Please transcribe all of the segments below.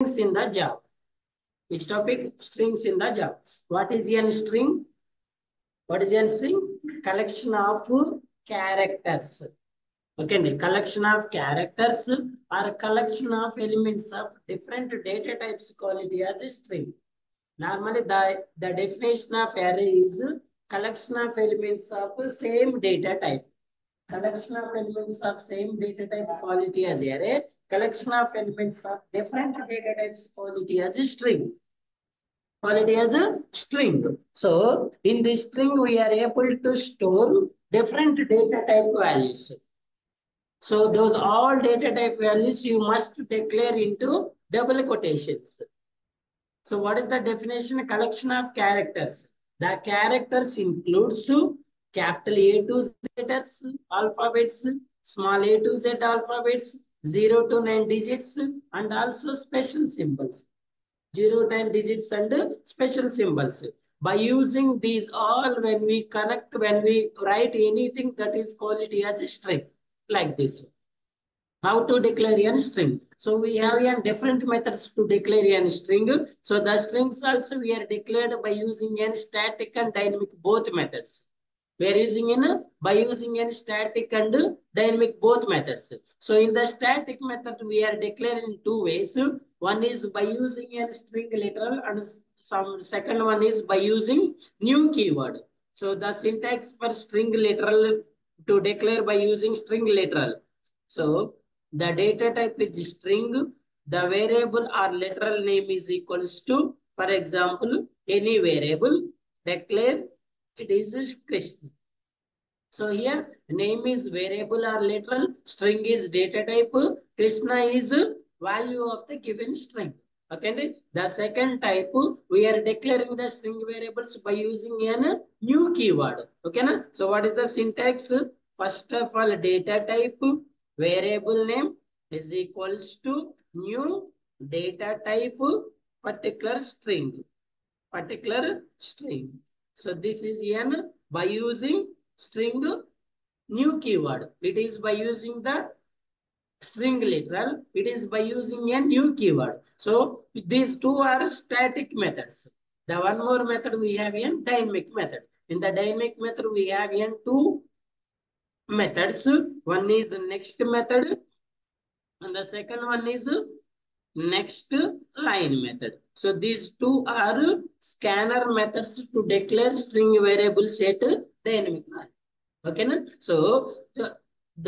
in the Java. Which topic? Strings in the Java. What is a string? What is a string? Collection of characters. Okay, the collection of characters or a collection of elements of different data types called it as a string. Normally, the definition of array is collection of elements of same data type. Collection of elements of same data type quality as array. Collection of elements of different data types quality as a string. Quality as a string. So in this string, we are able to store different data type values. So those all data type values you must declare into double quotations. So what is the definition? Collection of characters. The characters includes capital A to Z letters, alphabets, small a to Z alphabets, 0 to 9 digits, and also special symbols. 0 to 9 digits and special symbols. By using these all, when we write anything, that is called it as a string, like this. How to declare a string? So we have different methods to declare a string. So the strings also we are declared by using a static and dynamic both methods. We are using by using a static and dynamic both methods. So in the static method, we are declaring two ways. One is by using a string literal, and some second one is by using new keyword. So the syntax for string literal to declare by using string literal. So the data type is string. The variable or literal name is equals to, for example, any variable. Declare it is Krishna. So here name is variable or literal, string is data type, Krishna is value of the given string. Okay, the second type we are declaring the string variables by using a new keyword. Okay, na? So what is the syntax? First of all, data type variable name is equals to new data type particular string. So this is n by using string new keyword. It is by using the string literal. It is by using a new keyword. So these two are static methods. The one more method we have in dynamic method. In the dynamic method we have in two methods. One is next method and the second one is next line method. So these two are scanner methods to declare string variables at dynamic line. Okay, na? So the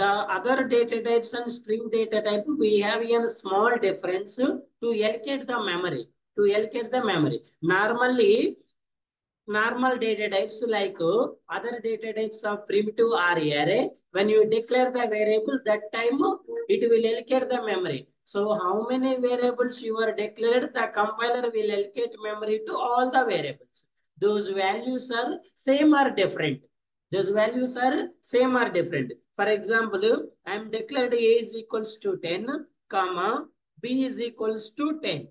other data types and string data type, we have a small difference to allocate the memory. Normal data types like other data types of primitive or array, when you declare the variable, that time it will allocate the memory. So how many variables you are declared, the compiler will allocate memory to all the variables. Those values are same or different. For example, I am declared A is equals to 10, comma, B is equals to 10.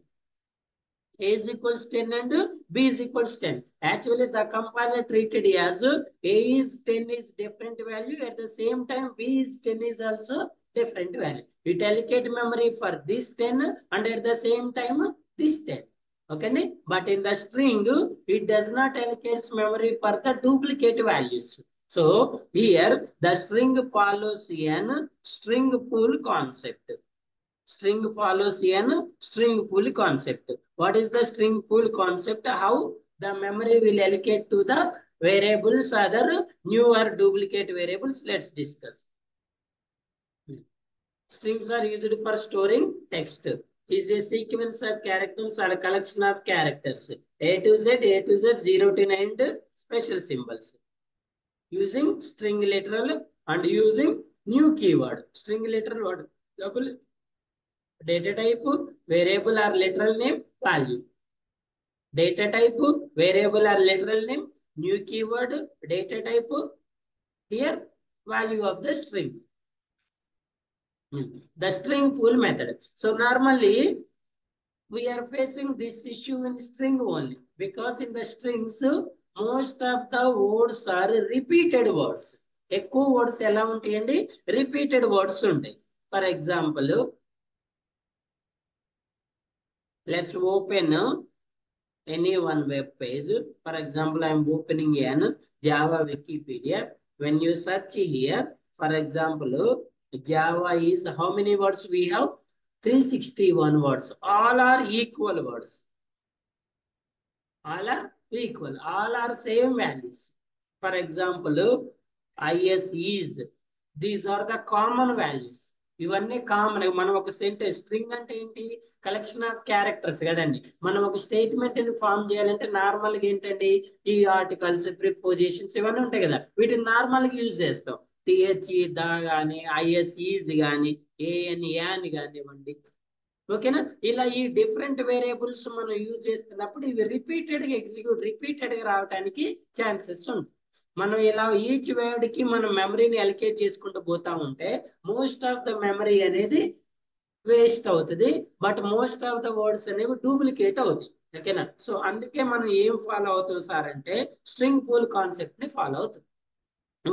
A is equals 10 and B is equals 10. Actually, the compiler treated as A is 10 is different value. At the same time, B is 10 is also different value. It allocate memory for this 10 and at the same time, this 10. Okay, but in the string, it does not allocate memory for the duplicate values. So here, the string follows an string pool concept. String follows an string pool concept. What is the string pool concept? How the memory will allocate to the variables, other new or duplicate variables? Let's discuss. Strings are used for storing text. Is a sequence of characters or a collection of characters. A to Z, 0 to 9 special symbols. Using string literal and using new keyword. String literal word. Double data type, variable or literal name, value. Data type, variable or literal name, new keyword, data type, here value of the string. The string pool method. So normally we are facing this issue in string only, because in the strings most of the words are repeated words. ఎక్కువ words ఎలా ఉంటాయండి? Repeated words ఉంటాయి. For example Let's open any one web page. For example, I am opening an Java Wikipedia. When you search here, for example, Java is how many words we have? 361 words. All are equal words. All are equal. All are same values. For example, is is. These are the common values. ఇవన్నీ common. మనం ఒక sentence, string అంటే ఏంటి? Collection of characters కదండి. మనం ఒక statement ని form చేయాలంటే నార్మల్ గా ఏంటండి, ఈ ఆర్టికల్స్, ప్రిపోజిషన్స్ ఇవన్నీ ఉంటాయి కదా, వీటిని నార్మల్ గా యూజ్ చేస్తాం. టిహెచ్ దా గాని, ఐఎస్ ఈజ్ గాని, ఏఎన్ యాన్ కానివ్వండి. ఓకేనా? ఇలా ఈ డిఫరెంట్ వేరియబుల్స్ మనం యూజ్ చేస్తున్నప్పుడు ఇవి రిపీటెడ్ గా రిపీటెడ్ గా రావడానికి ఛాన్సెస్ ఉంటాయి. మనం ఇలా ఈచ్ వర్డ్ కి మనం మెమరీని అలికేట్ చేసుకుంటూ పోతా ఉంటే మోస్ట్ ఆఫ్ ద మెమరీ అనేది వేస్ట్ అవుతుంది, but most of the words అనేవి డూప్లికేట్ అవుతాయి. ఓకేనా? సో అందుకే మనం ఏం ఫాలో అవుతాం సార్ అంటే స్ట్రింగ్ పూల్ కాన్సెప్ట్ ని ఫాలో అవుతాం.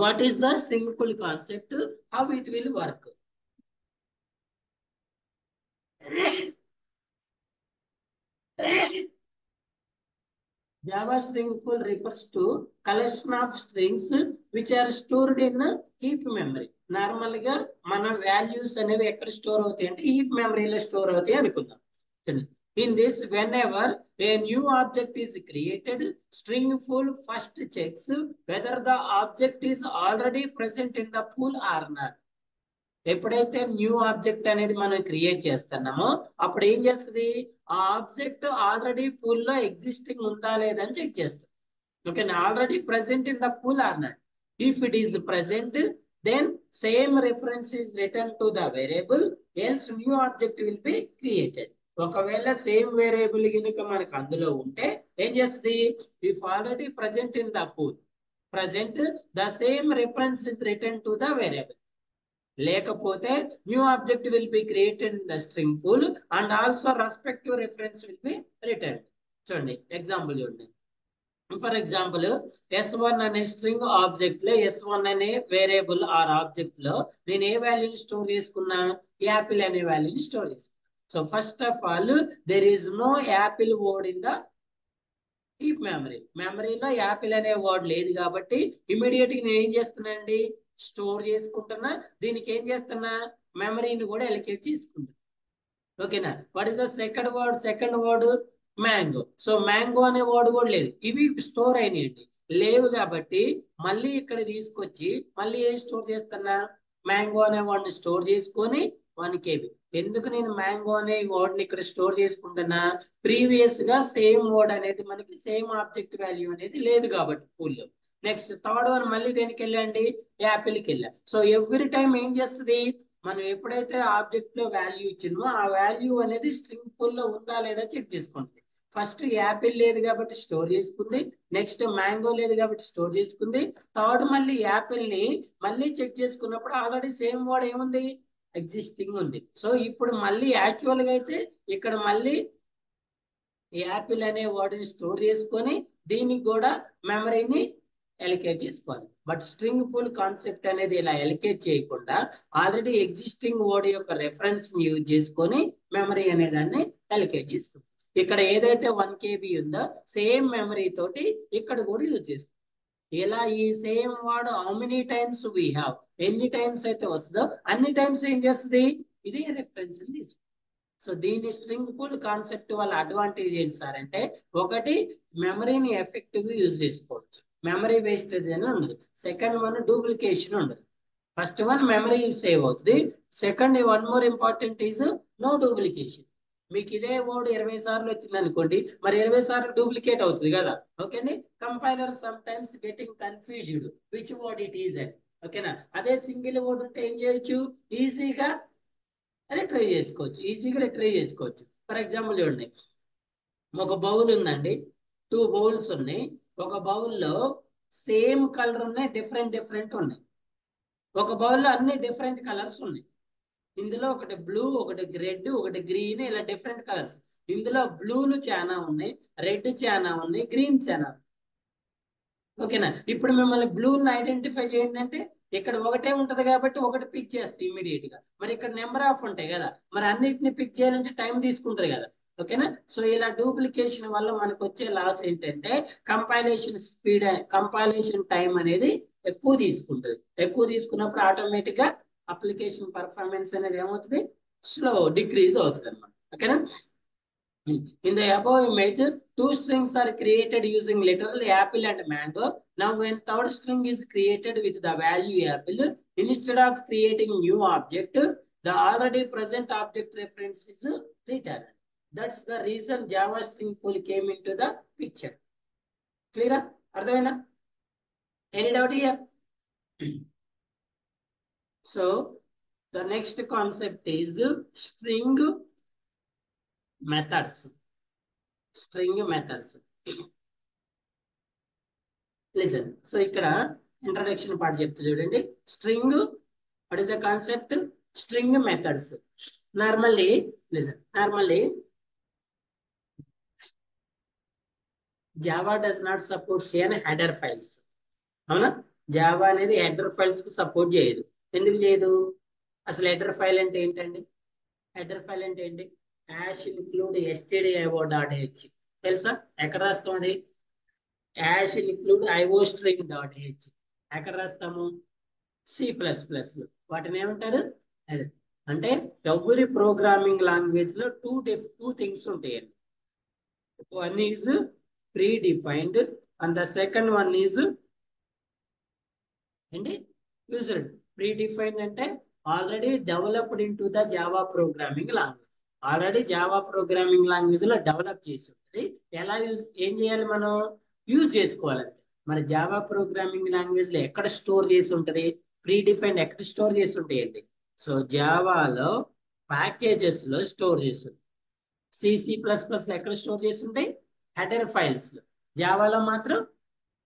What is the string pool concept? How it will work? Java string pool refers to collection of strings which are stored in heap memory. Normal గా మన values అనేవి ఎక్కడ store అవుతాయి అంటే heap మెమరీలో store అవుతాయి అనుకుందాం. In this, whenever a new object is created, string pool first checks whether the object is already present in the pool or not. ఎప్పుడైతే న్యూ ఆబ్జెక్ట్ అనేది మనం క్రియేట్ చేస్తున్నామో అప్పుడు ఏం చేస్తుంది, ఆ ఆబ్జెక్ట్ ఆల్రెడీ పూల్ లో ఎగ్జిస్టింగ్ ఉందా లేదని చెక్ చేస్తుంది. Okay, already present in the pool or not. If it is present, then same reference is return to the variable, else new object will be created. ఒకవేళ same variable కనుక మనకు అందులో ఉంటే ఏం చేస్తుంది, if already present in the pool, present the same reference is return to the variable. లేకపోతే new object will be created in the string pool and also respective reference will be return. చూడండి example చూడండి. For example S1 అనే string object లో, S1 అనే variable are object లో నేను ఏ వాల్యూని store చేసుకున్నా, యాపిల్ అనే వాల్యూని స్టోర్ చేసుకున్నా. So first of all there is no apple word in the heap memory. మెమరీలో యాపిల్ అనే వర్డ్ లేదు కాబట్టి ఇమీడియట్ గా నేను ఏం చేస్తున్నానండి, స్టోర్ చేసుకుంటున్నా. దీనికి ఏం చేస్తున్నా, మెమరీని కూడా ఎలికేట్ చేసుకుంటున్నా. ఓకేనా? What is the second word? Second word mango. So mango అనే వర్డ్ కూడా లేదు, ఇవి స్టోర్ అయినాయండి. లేవు కాబట్టి మళ్ళీ ఇక్కడ తీసుకొచ్చి మళ్ళీ ఏం స్టోర్ చేస్తున్నా, మ్యాంగో అనే వర్డ్ని స్టోర్ చేసుకొని 1 KB. ఎందుకు నేను మ్యాంగో అనే వర్డ్ని ఇక్కడ స్టోర్ చేసుకుంటున్నా, ప్రీవియస్ గా సేమ్ వర్డ్ అనేది మనకి సేమ్ ఆబ్జెక్ట్ వాల్యూ అనేది లేదు కాబట్టి పూల్లో. నెక్స్ట్ థర్డ్ వన్ మళ్ళీ దేనికి వెళ్ళండి, యాపిల్కి వెళ్ళా. సో ఎవ్రీ టైం ఏం చేస్తుంది, మనం ఎప్పుడైతే ఆబ్జెక్ట్ లో వాల్యూ ఇచ్చినో ఆ వాల్యూ అనేది స్ట్రింగ్ పూల్ లో ఉందా లేదా చెక్ చేసుకుంటుంది. ఫస్ట్ యాపిల్ లేదు కాబట్టి స్టోర్ చేసుకుంది, నెక్స్ట్ మ్యాంగో లేదు కాబట్టి స్టోర్ చేసుకుంది, థర్డ్ మళ్ళీ యాపిల్ ని మళ్ళీ చెక్ చేసుకున్నప్పుడు ఆల్రెడీ సేమ్ వర్డ్ ఏముంది, ఎగ్జిస్టింగ్ ఉంది. సో ఇప్పుడు మళ్ళీ యాక్చువల్ గా అయితే ఇక్కడ మళ్ళీ యాపిల్ అనే వర్డ్ని స్టోర్ చేసుకొని దీనికి కూడా మెమరీని ఎలికేట్ చేసుకోవాలి. బట్ స్ట్రింగ్ పూల్ కాన్సెప్ట్ అనేది ఇలా ఎలికేట్ చేయకుండా ఆల్రెడీ ఎగ్జిస్టింగ్ వర్డ్ యొక్క రెఫరెన్స్ ని యూజ్ చేసుకొని మెమరీ అనే దాన్ని ఎలికేట్ చేసుకుంటాం. ఇక్కడ ఏదైతే 1 KB ఉందో సేమ్ మెమరీ తోటి ఇక్కడ కూడా యూజ్ చేసుకుంటాం. ఇలా ఈ same word how many times we have, ఎన్ని టైమ్స్ అయితే వస్తుందో అన్ని టైమ్స్ ఏం చేస్తుంది, ఇదే రెఫరెన్స్ తీసుకుంటుంది. సో దీని స్ట్రింగ్ పూల్ కాన్సెప్ట్ వల్ల అడ్వాంటేజ్ ఏంటి సార్ అంటే, ఒకటి మెమరీని ఎఫెక్టివ్ గా యూజ్ చేసుకోవచ్చు, మెమరీ వేస్టేజ్ అని ఉండదు. సెకండ్ వన్ డూప్లికేషన్ ఉండదు. ఫస్ట్ వన్ మెమరీ సేవ్ అవుతుంది, second one more important is no duplication. మీకు ఇదే వర్డ్ 20 సార్లు వచ్చింది అనుకోండి, మరి 20 సార్లు డూప్లికేట్ అవుతుంది కదా. ఓకేనా? Compiler some times getting confused which word it is అని. ఓకేనా? అదే సింగిల్ వర్డ్ ఉంటే ఏం చేయొచ్చు, ఈజీగా రిట్రైవ్ చేసుకోవచ్చు, ఈజీగా రిట్రైవ్ చేసుకోవచ్చు. ఫర్ ఎగ్జాంపుల్ చూడండి, ఒక బౌల్ ఉందండి, 2 బౌల్స్ ఉన్నాయి. ఒక బౌల్లో సేమ్ కలర్ ఉన్నాయి, డిఫరెంట్ ఉన్నాయి. ఒక బౌల్లో అన్ని డిఫరెంట్ కలర్స్ ఉన్నాయి. ఇందులో ఒకటి బ్లూ, ఒకటి రెడ్, ఒకటి గ్రీన్, ఇలా డిఫరెంట్ కలర్స్. ఇందులో బ్లూలు చాలా ఉన్నాయి, రెడ్ చాలా ఉన్నాయి, గ్రీన్ చాలా. ఓకేనా? ఇప్పుడు మిమ్మల్ని బ్లూని ఐడెంటిఫై చేయండి అంటే ఇక్కడ ఒకటే ఉంటది కాబట్టి ఒకటి పిక్ చేస్తే ఇమీడియట్ గా. మరి ఇక్కడ నెంబర్ ఆఫ్ ఉంటాయి కదా, మరి అన్నిటిని పిక్ చేయాలంటే టైం తీసుకుంటది కదా. ఓకేనా. సో ఇలా డూప్లికేషన్ వల్ల మనకు వచ్చే లాస్ ఏంటంటే కంపైలేషన్ స్పీడ్, కంపైలేషన్ టైం అనేది ఎక్కువ తీసుకుంటుంది. ఎక్కువ తీసుకున్నప్పుడు ఆటోమేటిక్ గా అప్లికేషన్ పర్ఫార్మెన్స్ అనేది ఏమవుతుంది, స్లో డిక్రీజ్ అవుతుంది అనమాట. ఓకేనా. In the above image, two strings are created using literally apple and mango. Now, when third string is created with the value apple, instead of creating new object, the already present object reference is returned. That's the reason Java string pool came into the picture. Clear? అర్థమైందా? Any doubt here? So, the next concept is string methods. String methods. Listen. So ఇక్కడ introduction part చెప్తా చూడండి. String, what is the concept? String methods. Normally listen, normally Java does not support header files. అవునా? Java అనేది header files కి support చేయదు. ఎందుకు చేయదు? అసలు హెడర్ ఫైల్ అంటే ఏంటండి? హెడర్ ఫైల్ అంటే ఏంటి? యాష్ ఇన్క్లూడ్ stdio.h తెలుసా? ఎక్కడ రాస్తాం అది? Ash include iostring.h. ఎక్కడ రాస్తాము? C++. వాటిని ఏమంటారు? అంటే ఎవరి ప్రోగ్రామింగ్ లాంగ్వేజ్ లో టూ థింగ్స్ ఉంటాయండి. One is pre defined and the second one is ఏంటి? యూజర్. ప్రీ డిఫైన్డ్ అంటే already developed in to the Java programming language. Already Java programming language లో డెవలప్ చేసి ఉంటుంది. ఎలా ఏం చేయాలి మనం? యూజ్ చేసుకోవాలంటే. మరి జావా ప్రోగ్రామింగ్ లాంగ్వేజ్ లో ఎక్కడ స్టోర్ చేసి ఉంటుంది? ప్రీ డిఫైన్డ్ ఎక్కడ స్టోర్ చేసి ఉంటాయండి? సో జావాలో ప్యాకేజెస్ లో స్టోర్ చేస్తుంది. C++ లో ఎక్కడ స్టోర్ చేసి ఉంటాయి? హెడర్ ఫైల్స్ లో. జావాలో మాత్రం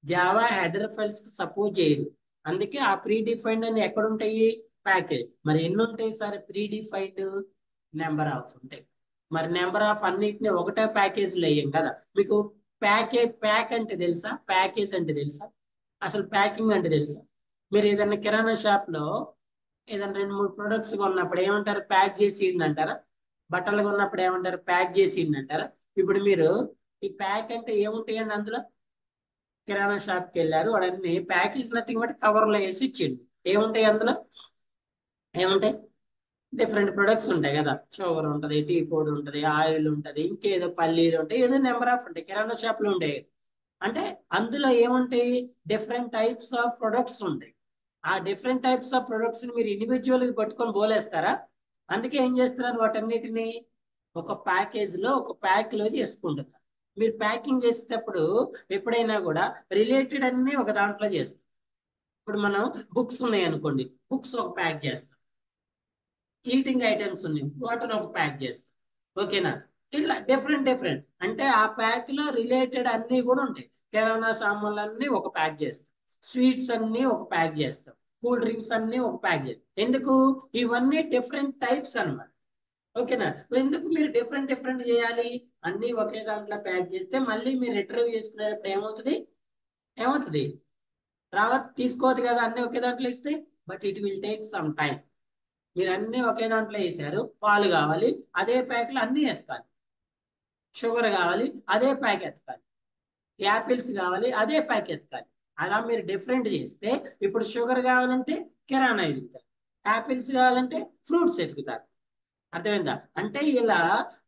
జావా హెడర్ ఫైల్స్ కి సపోర్ట్ చేయదు. అందుకే ఆ ప్రీ డిఫైన్డ్ అని ఎక్కడ ఉంటాయి? ప్యాకేజ్. మరి ఎన్ని ఉంటాయి sir pre defined? Number of ఉంటాయి. మరి నెంబర్ ఆఫ్ అన్నిటిని ఒకటే ప్యాకేజ్ లో వేయం కదా. మీకు ప్యాక్ అంటే తెలుసా? ప్యాకేజ్ అంటే తెలుసా? అసలు ప్యాకింగ్ అంటే తెలుసా? మీరు ఏదైనా కిరాణా షాప్ లో ఏదైనా 2-3 ప్రొడక్ట్స్ కొన్నప్పుడు ఏమంటారు? ప్యాక్ చేసి ఇవ్వండి అంటారా? బట్టలు కొన్నప్పుడు ఏమంటారు? ప్యాక్ చేసి ఇవ్వండి అంటారా? ఇప్పుడు మీరు ఈ ప్యాక్ అంటే ఏముంటాయండి అందులో? కిరాణా షాప్కి వెళ్ళారు, వాడన్ని ప్యాకేజ్ నథింగ్ బట్ కవర్లో వేసి ఇచ్చిండు. ఏముంటాయి అందులో? ఏముంటాయి? డిఫరెంట్ ప్రొడక్ట్స్ ఉంటాయి కదా. షుగర్ ఉంటుంది, టీ పొడి ఉంటుంది, ఆయిల్ ఉంటుంది, ఇంకేదో పల్లీలు ఉంటాయి, ఏదో నెంబర్ ఆఫ్ ఉంటాయి కిరాణా షాప్ లో ఉంటాయి. అంటే అందులో ఏముంటాయి? డిఫరెంట్ టైప్స్ ఆఫ్ ప్రొడక్ట్స్ ఉంటాయి. ఆ డిఫరెంట్ టైప్స్ ఆఫ్ ప్రొడక్ట్స్ ని మీరు ఇండివిజువల్ గా పట్టుకొని బోలేస్తారా? అందుకే ఏం చేస్తున్నారు? వాటన్నిటిని ఒక ప్యాకేజ్ లో, ఒక ప్యాక్ లో చేసుకుంటున్నారు. మీరు ప్యాకింగ్ చేసేటప్పుడు ఎప్పుడైనా కూడా రిలేటెడ్ అన్ని ఒక దాంట్లో చేస్తాం. ఇప్పుడు మనం బుక్స్ ఉన్నాయి అనుకోండి, బుక్స్ ఒక ప్యాక్ చేస్తాం. ఈటింగ్ ఐటమ్స్ ఉన్నాయి, వాటిని ఒక ప్యాక్ చేస్తాం. ఓకేనా? ఇట్లా డిఫరెంట్ అంటే ఆ ప్యాక్ లో రిలేటెడ్ అన్ని కూడా ఉంటాయి. కిరాణా సామాన్లు అన్ని ఒక ప్యాక్ చేస్తాం, స్వీట్స్ అన్ని ఒక ప్యాక్ చేస్తాం, కూల్ డ్రింక్స్ అన్ని ఒక ప్యాక్ చేస్తాం. ఎందుకు? ఇవన్నీ డిఫరెంట్ టైప్స్ అన్నమాట. ఓకేనా? ఎందుకు మీరు డిఫరెంట్ చేయాలి? అన్ని ఒకే దాంట్లో ప్యాక్ చేస్తే మళ్ళీ మీరు రిట్రీవ్ చేసుకునేటప్పుడు ఏమవుతుంది? తీసుకోవద్దు కదా అన్ని ఒకే దాంట్లో ఇస్తే. But it will take some time. మీరు అన్ని ఒకే దాంట్లో వేసారు, పాలు కావాలి అదే ప్యాక్ లో అన్ని ఎతకాలి, షుగర్ కావాలి అదే ప్యాక్ ఎతకాలి, యాపిల్స్ కావాలి అదే ప్యాక్ ఎతకాలి. అలా మీరు డిఫరెంట్ చేస్తే ఇప్పుడు షుగర్ కావాలంటే కిరాణా ఎదుగుతారు, యాపిల్స్ కావాలంటే ఫ్రూట్స్ ఎతుకుతారు. అర్థమైందా? అంటే ఇలా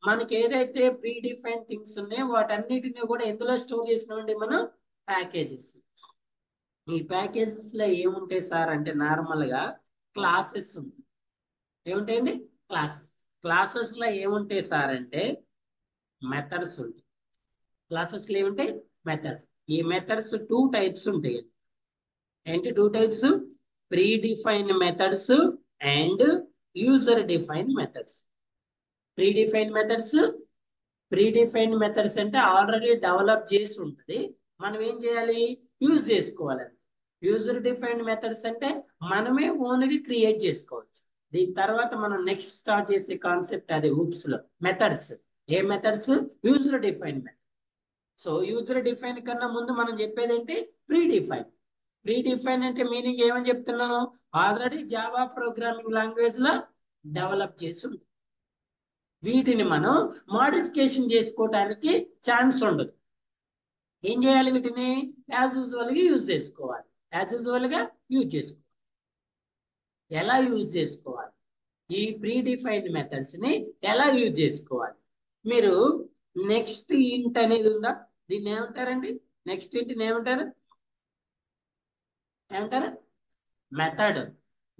మనకి ఏదైతే ప్రీ డిఫైన్ థింగ్స్ ఉన్నాయో వాటన్నిటిని కూడా ఎందులో స్టోర్ చేసినామండి మనం? ప్యాకేజెస్. ఈ ప్యాకేజెస్ లో ఏముంటాయి సార్ అంటే నార్మల్ గా క్లాసెస్ ఉంటాయి. ఏముంటాయండి? క్లాసెస్. క్లాసెస్ లో ఏముంటాయి సార్ అంటే మెథడ్స్ ఉంటాయి. క్లాసెస్ లో ఏముంటాయి? మెథడ్స్. ఈ మెథడ్స్ 2 టైప్స్ ఉంటాయి. ఏంటి 2 types? Pre define methods and user define methods. Pre defined methods అంటే ఆల్రెడీ డెవలప్ చేసి ఉంటుంది, మనం ఏం చేయాలి? యూజ్ చేసుకోవాలని. యూజర్ డిఫైన్డ్ మెథడ్స్ అంటే మనమే ఓన్గా క్రియేట్ చేసుకోవచ్చు. దీని తర్వాత మనం నెక్స్ట్ స్టార్ట్ చేసే కాన్సెప్ట్ అది హుక్స్ లో మెథడ్స్. ఏ methods? User defined method. So user define కన్నా ముందు మనం చెప్పేది ఏంటి? ప్రీ డిఫైన్ అంటే మీనింగ్ ఏమని చెప్తున్నాం? ఆల్రెడీ జావా ప్రోగ్రామింగ్ లాంగ్వేజ్ లో డెవలప్ చేసి ఉంటుంది. వీటిని మనం మాడిఫికేషన్ చేసుకోవడానికి ఛాన్స్ ఉండదు. ఏం చేయాలి? వీటిని యాజ్ యూజువల్గా యూజ్ చేసుకోవాలి. యాజ్ యూజువల్గా యూజ్ చేసుకోవాలి. ఎలా యూజ్ చేసుకోవాలి? ఈ ప్రీ డిఫైన్డ్ మెథడ్స్ ని ఎలా యూజ్ చేసుకోవాలి? మీరు నెక్స్ట్ ఇంట్ అనేది ఉందా, దీన్ని ఏమంటారండి? నెక్స్ట్ ఇంట్ ఏమంటారు? ఏమంటారు? మెథడ్.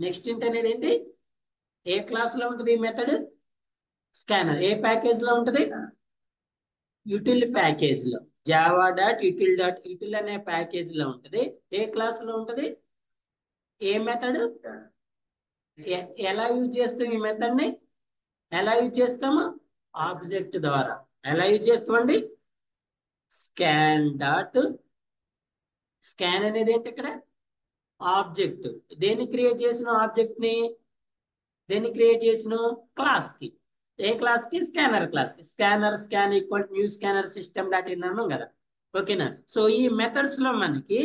నెక్స్ట్ ఇంట్ అనేది ఏంటి? ఏ క్లాస్ లో ఉంటుంది ఈ మెథడ్? స్కానర్. ఏ ప్యాకేజ్ లో ఉంటుంది? యూటిల్ ప్యాకేజ్ లో. జావా డాట్ యూటిల్ అనే ప్యాకేజ్ లో ఉంటుంది. ఏ క్లాస్ లో ఉంటుంది? ఏ మెథడ్? ఎలా యూజ్ చేస్తాం ఈ మెథడ్ ని? ఎలా యూజ్ చేస్తాము? ఆబ్జెక్ట్ ద్వారా. ఎలా యూజ్ చేస్తామండి? Scan dot. స్కాన్ అనేది ఏంటి ఇక్కడ? ఆబ్జెక్ట్. దేన్ని క్రియేట్ చేసిన ఆబ్జెక్ట్ ని? దేన్ని క్రియేట్ చేసిన? క్లాస్ కి. ఏ క్లాస్ కి? స్కానర్ క్లాస్ కి. Scanner scan equal new scanner system dot in అన్నాం కదా. ఓకేనా? సో ఈ మెథడ్స్ లో మనకి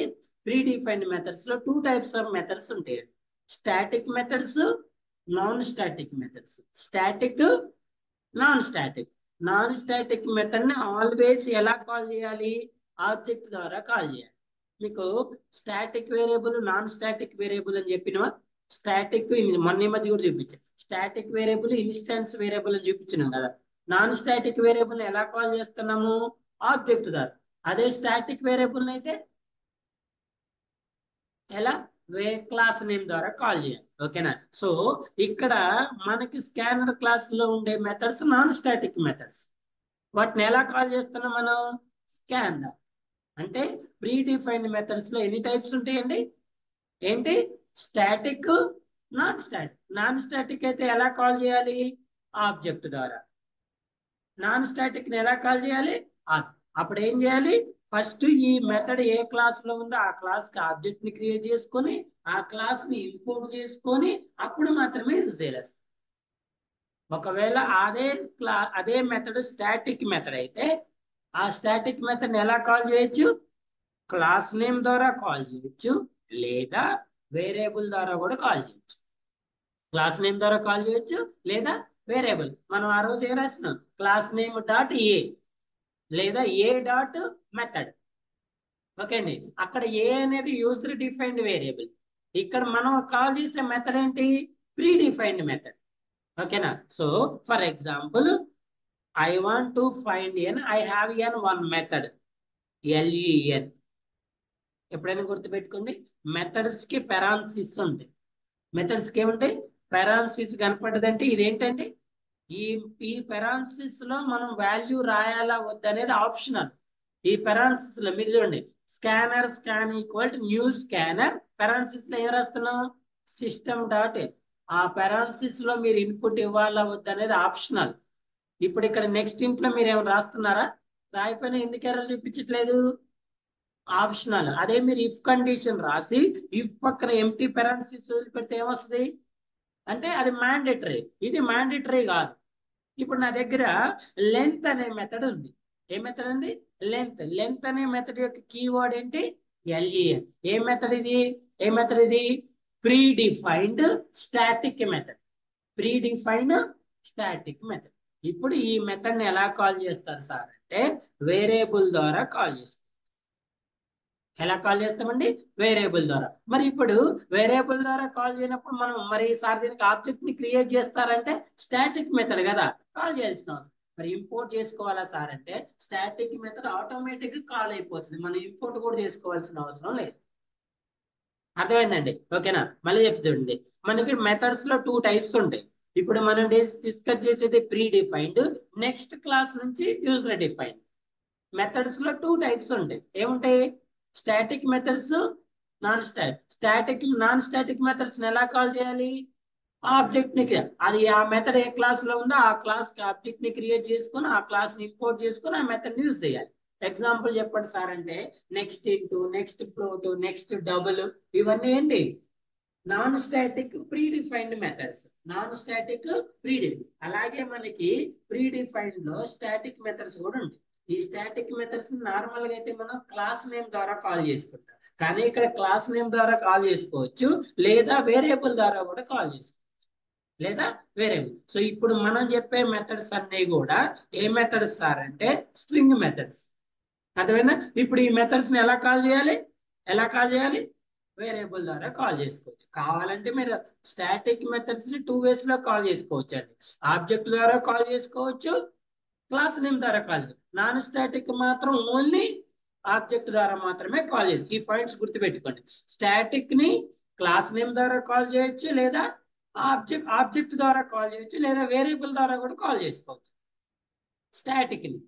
ప్రీ డిఫైన్డ్ మెథడ్స్ లో 2 టైప్స్ ఆఫ్ మెథడ్స్ ఉంటాయి. Static methods, non static methods. Static, non static. Non static method ని ఆల్వేస్ ఎలా కాల్ చేయాలి? ఆబ్జెక్ట్ ద్వారా కాల్ చేయాలి. మీకు static variable, non static variable అని చెప్పినవా? స్టాటిక్ మొన్న ఈ మధ్య కూడా చూపించాను. స్టాటిక్ వేరియబుల్, ఇన్స్టాన్స్ వేరియబుల్ అని చూపించినాం కదా. నాన్ స్టాటిక్ వేరియబుల్ ఎలా కాల్ చేస్తున్నాము? ఆబ్జెక్ట్ ద్వారా. అదే స్టాటిక్ వేరియబుల్ అయితే ఎలా? క్లాస్ నేమ్ ద్వారా కాల్ చేయాలి. ఓకేనా? సో ఇక్కడ మనకి స్కానర్ క్లాస్ లో ఉండే మెథడ్స్ నాన్ స్టాటిక్ మెథడ్స్. వాటిని ఎలా కాల్ చేస్తున్నాం మనం? స్కాన్. అంటే ప్రీ డిఫైన్డ్ మెథడ్స్ లో ఎన్ని టైప్స్ ఉంటాయండి? ఏంటి? Static, non static. Non static అయితే ఎలా కాల్ చేయాలి? ఆబ్జెక్ట్ ద్వారా. నాన్ స్టాటిక్ ని ఎలా కాల్ చేయాలి? అప్పుడు ఏం చేయాలి? ఫస్ట్ ఈ మెథడ్ ఏ క్లాస్ లో ఉందో ఆ క్లాస్ కి ఆబ్జెక్ట్ ని క్రియేట్ చేసుకొని ఆ క్లాస్ ని ఇంపోర్ట్ చేసుకొని అప్పుడు మాత్రమే యూజ్ చేయాలి. ఒకవేళ అదే మెథడ్ స్టాటిక్ మెథడ్ అయితే ఆ స్టాటిక్ మెథడ్ ఎలా కాల్ చేయొచ్చు? క్లాస్ నేమ్ ద్వారా కాల్ చేయొచ్చు, లేదా వేరియబుల్ ద్వారా కూడా కాల్ చేయొచ్చు. క్లాస్ నేమ్ ద్వారా కాల్ చేయొచ్చు లేదా వేరియబుల్. మనం ఆ రోజు ఏం రాసినాం? క్లాస్ నేమ్ డాట్ ఏ లేదా ఏ డాట్ మెథడ్. ఓకే అండి. అక్కడ ఏ అనేది యూజర్ డిఫైన్డ్ వేరియబుల్. ఇక్కడ మనం కాల్ చేసే మెథడ్ ఏంటి? Predefined method. ఓకేనా? So for example, I want to find an, I have an one method LEN. ఎప్పుడైనా గుర్తుపెట్టుకోండి, మెథడ్స్ కి పెరాన్సిస్ ఉంటాయి. మెథడ్స్ కి ఏముంటాయి? పెరాన్సిస్ కనపడ్డదంటే ఇదేంటండి? ఈ ఈ పెరాన్సిస్ లో మనం వాల్యూ రాయాలా వద్దనేది ఆప్షనల్. ఈ పెరాన్సిస్ లో మీరు చూడండి, scanner scan equal to new scanner. Parenthesis లో ఏం రాస్తున్నాం? System dot. ఆ పెరాన్సిస్ లో మీరు ఇన్పుట్ ఇవ్వాలా వద్దనేది ఆప్షనల్. ఇప్పుడు ఇక్కడ నెక్స్ట్ ఇంట్లో మీరు ఏమైనా రాస్తున్నారా? రాయిపోయినా ఎందుకు ఎర్రర్ చూపించట్లేదు? ఆప్షనల్. అదే మీరు ఇఫ్ కండిషన్ రాసి ఇఫ్ పక్కన ఎంటీ పెరాన్సిస్ పెడితే ఏమొస్తుంది? అంటే అది మ్యాండేటరీ. ఇది మ్యాండేటరీ కాదు. ఇప్పుడు నా దగ్గర లెంత్ అనే మెథడ్ ఉంది. ఏ మెథడ్ ఉంది? లెంత్. లెంత్ అనే మెథడ్ యొక్క కీవర్డ్ ఏంటి? LEN. ఏ మెథడ్ ఇది? ఏ మెథడ్ ఇది? Pre defined static method. Pre defined static method. ఇప్పుడు ఈ మెథడ్ ని ఎలా కాల్ చేస్తారు సార్ అంటే వేరియబుల్ ద్వారా కాల్ చేస్తారు. ఎలా కాల్ చేస్తామండి? వేరియబుల్ ద్వారా. మరి ఇప్పుడు వేరియబుల్ ద్వారా కాల్ చేయనప్పుడు మనం మరి సార్ దీనికి ఆబ్జెక్ట్ ని క్రియేట్ చేస్తారంటే స్టాటిక్ మెథడ్ కదా కాల్ చేయాల్సిన అవసరం. మరి ఇంపోర్ట్ చేసుకోవాలా సార్ అంటే స్టాటిక్ మెథడ్ ఆటోమేటిక్ కాల్ అయిపోతుంది. మనం ఇంపోర్ట్ కూడా చేసుకోవాల్సిన అవసరం లేదు. అర్థమైందండి? ఓకేనా? మళ్ళీ చెప్తుండండి. మనకి మెథడ్స్ లో 2 టైప్స్ ఉంటాయి. ఇప్పుడు మనం డిస్కస్ చేసేది ప్రీ డిఫైన్డ్. నెక్స్ట్ క్లాస్ నుంచి యూజర్ డిఫైన్డ్. మెథడ్స్ లో 2 టైప్స్ ఉంటాయి. ఏముంటాయి? Static methods, non static methods ఎలా కాల్ చేయాలి? ఆబ్జెక్ట్ ని అది ఆ మెథడ్ ఏ క్లాస్ లో ఉందో ఆ క్లాస్ కి ఆబ్జెక్ట్ ని క్రియేట్ చేసుకొని ఆ క్లాస్ ని ఇంపోర్ట్ చేసుకొని ఆ మెథడ్ ని యూజ్ చేయాలి. ఎగ్జాంపుల్ చెప్పండి సార్ అంటే next into, next float, next double. ఇవన్నీ ఏంటి? Non static pre defined methods. Non static pre defined. అలాగే మనకి ప్రీ డిఫైన్డ్ లో స్టాటిక్ మెథడ్స్ కూడా ఉంటాయి. ఈ స్టాటిక్ మెథడ్స్ నార్మల్ గా అయితే మనం క్లాస్ నేమ్ ద్వారా కాల్ చేసుకుంటాం. కానీ ఇక్కడ క్లాస్ నేమ్ ద్వారా కాల్ చేసుకోవచ్చు లేదా వేరియబుల్ ద్వారా కూడా కాల్ చేసుకోవచ్చు. లేదా వేరియబుల్. సో ఇప్పుడు మనం చెప్పే మెథడ్స్ అన్ని కూడా ఏ మెథడ్స్ సార్ అంటే స్ట్రింగ్ మెథడ్స్. అర్థమైందా? ఇప్పుడు ఈ మెథడ్స్ ని ఎలా కాల్ చేయాలి? ఎలా కాల్ చేయాలి? వేరియబుల్ ద్వారా కాల్ చేసుకోవచ్చు. కావాలంటే మీరు స్టాటిక్ మెథడ్స్ ని 2 ways లో కాల్ చేసుకోవచ్చు అండి. ఆబ్జెక్ట్ ద్వారా కాల్ చేసుకోవచ్చు, క్లాస్ నేమ్ ద్వారా కాల్ చేయవచ్చు. నాన్ స్టాటిక్ మాత్రం ఓన్లీ ఆబ్జెక్ట్ ద్వారా మాత్రమే కాల్ చేయొచ్చు. ఈ పాయింట్స్ గుర్తుపెట్టుకోండి. స్టాటిక్ ని క్లాస్ నేమ్ ద్వారా కాల్ చేయొచ్చు, లేదా ఆబ్జెక్ట్ ద్వారా కాల్ చేయొచ్చు, లేదా వేరియబుల్ ద్వారా కూడా కాల్ చేసుకోవచ్చు స్టాటిక్ ని.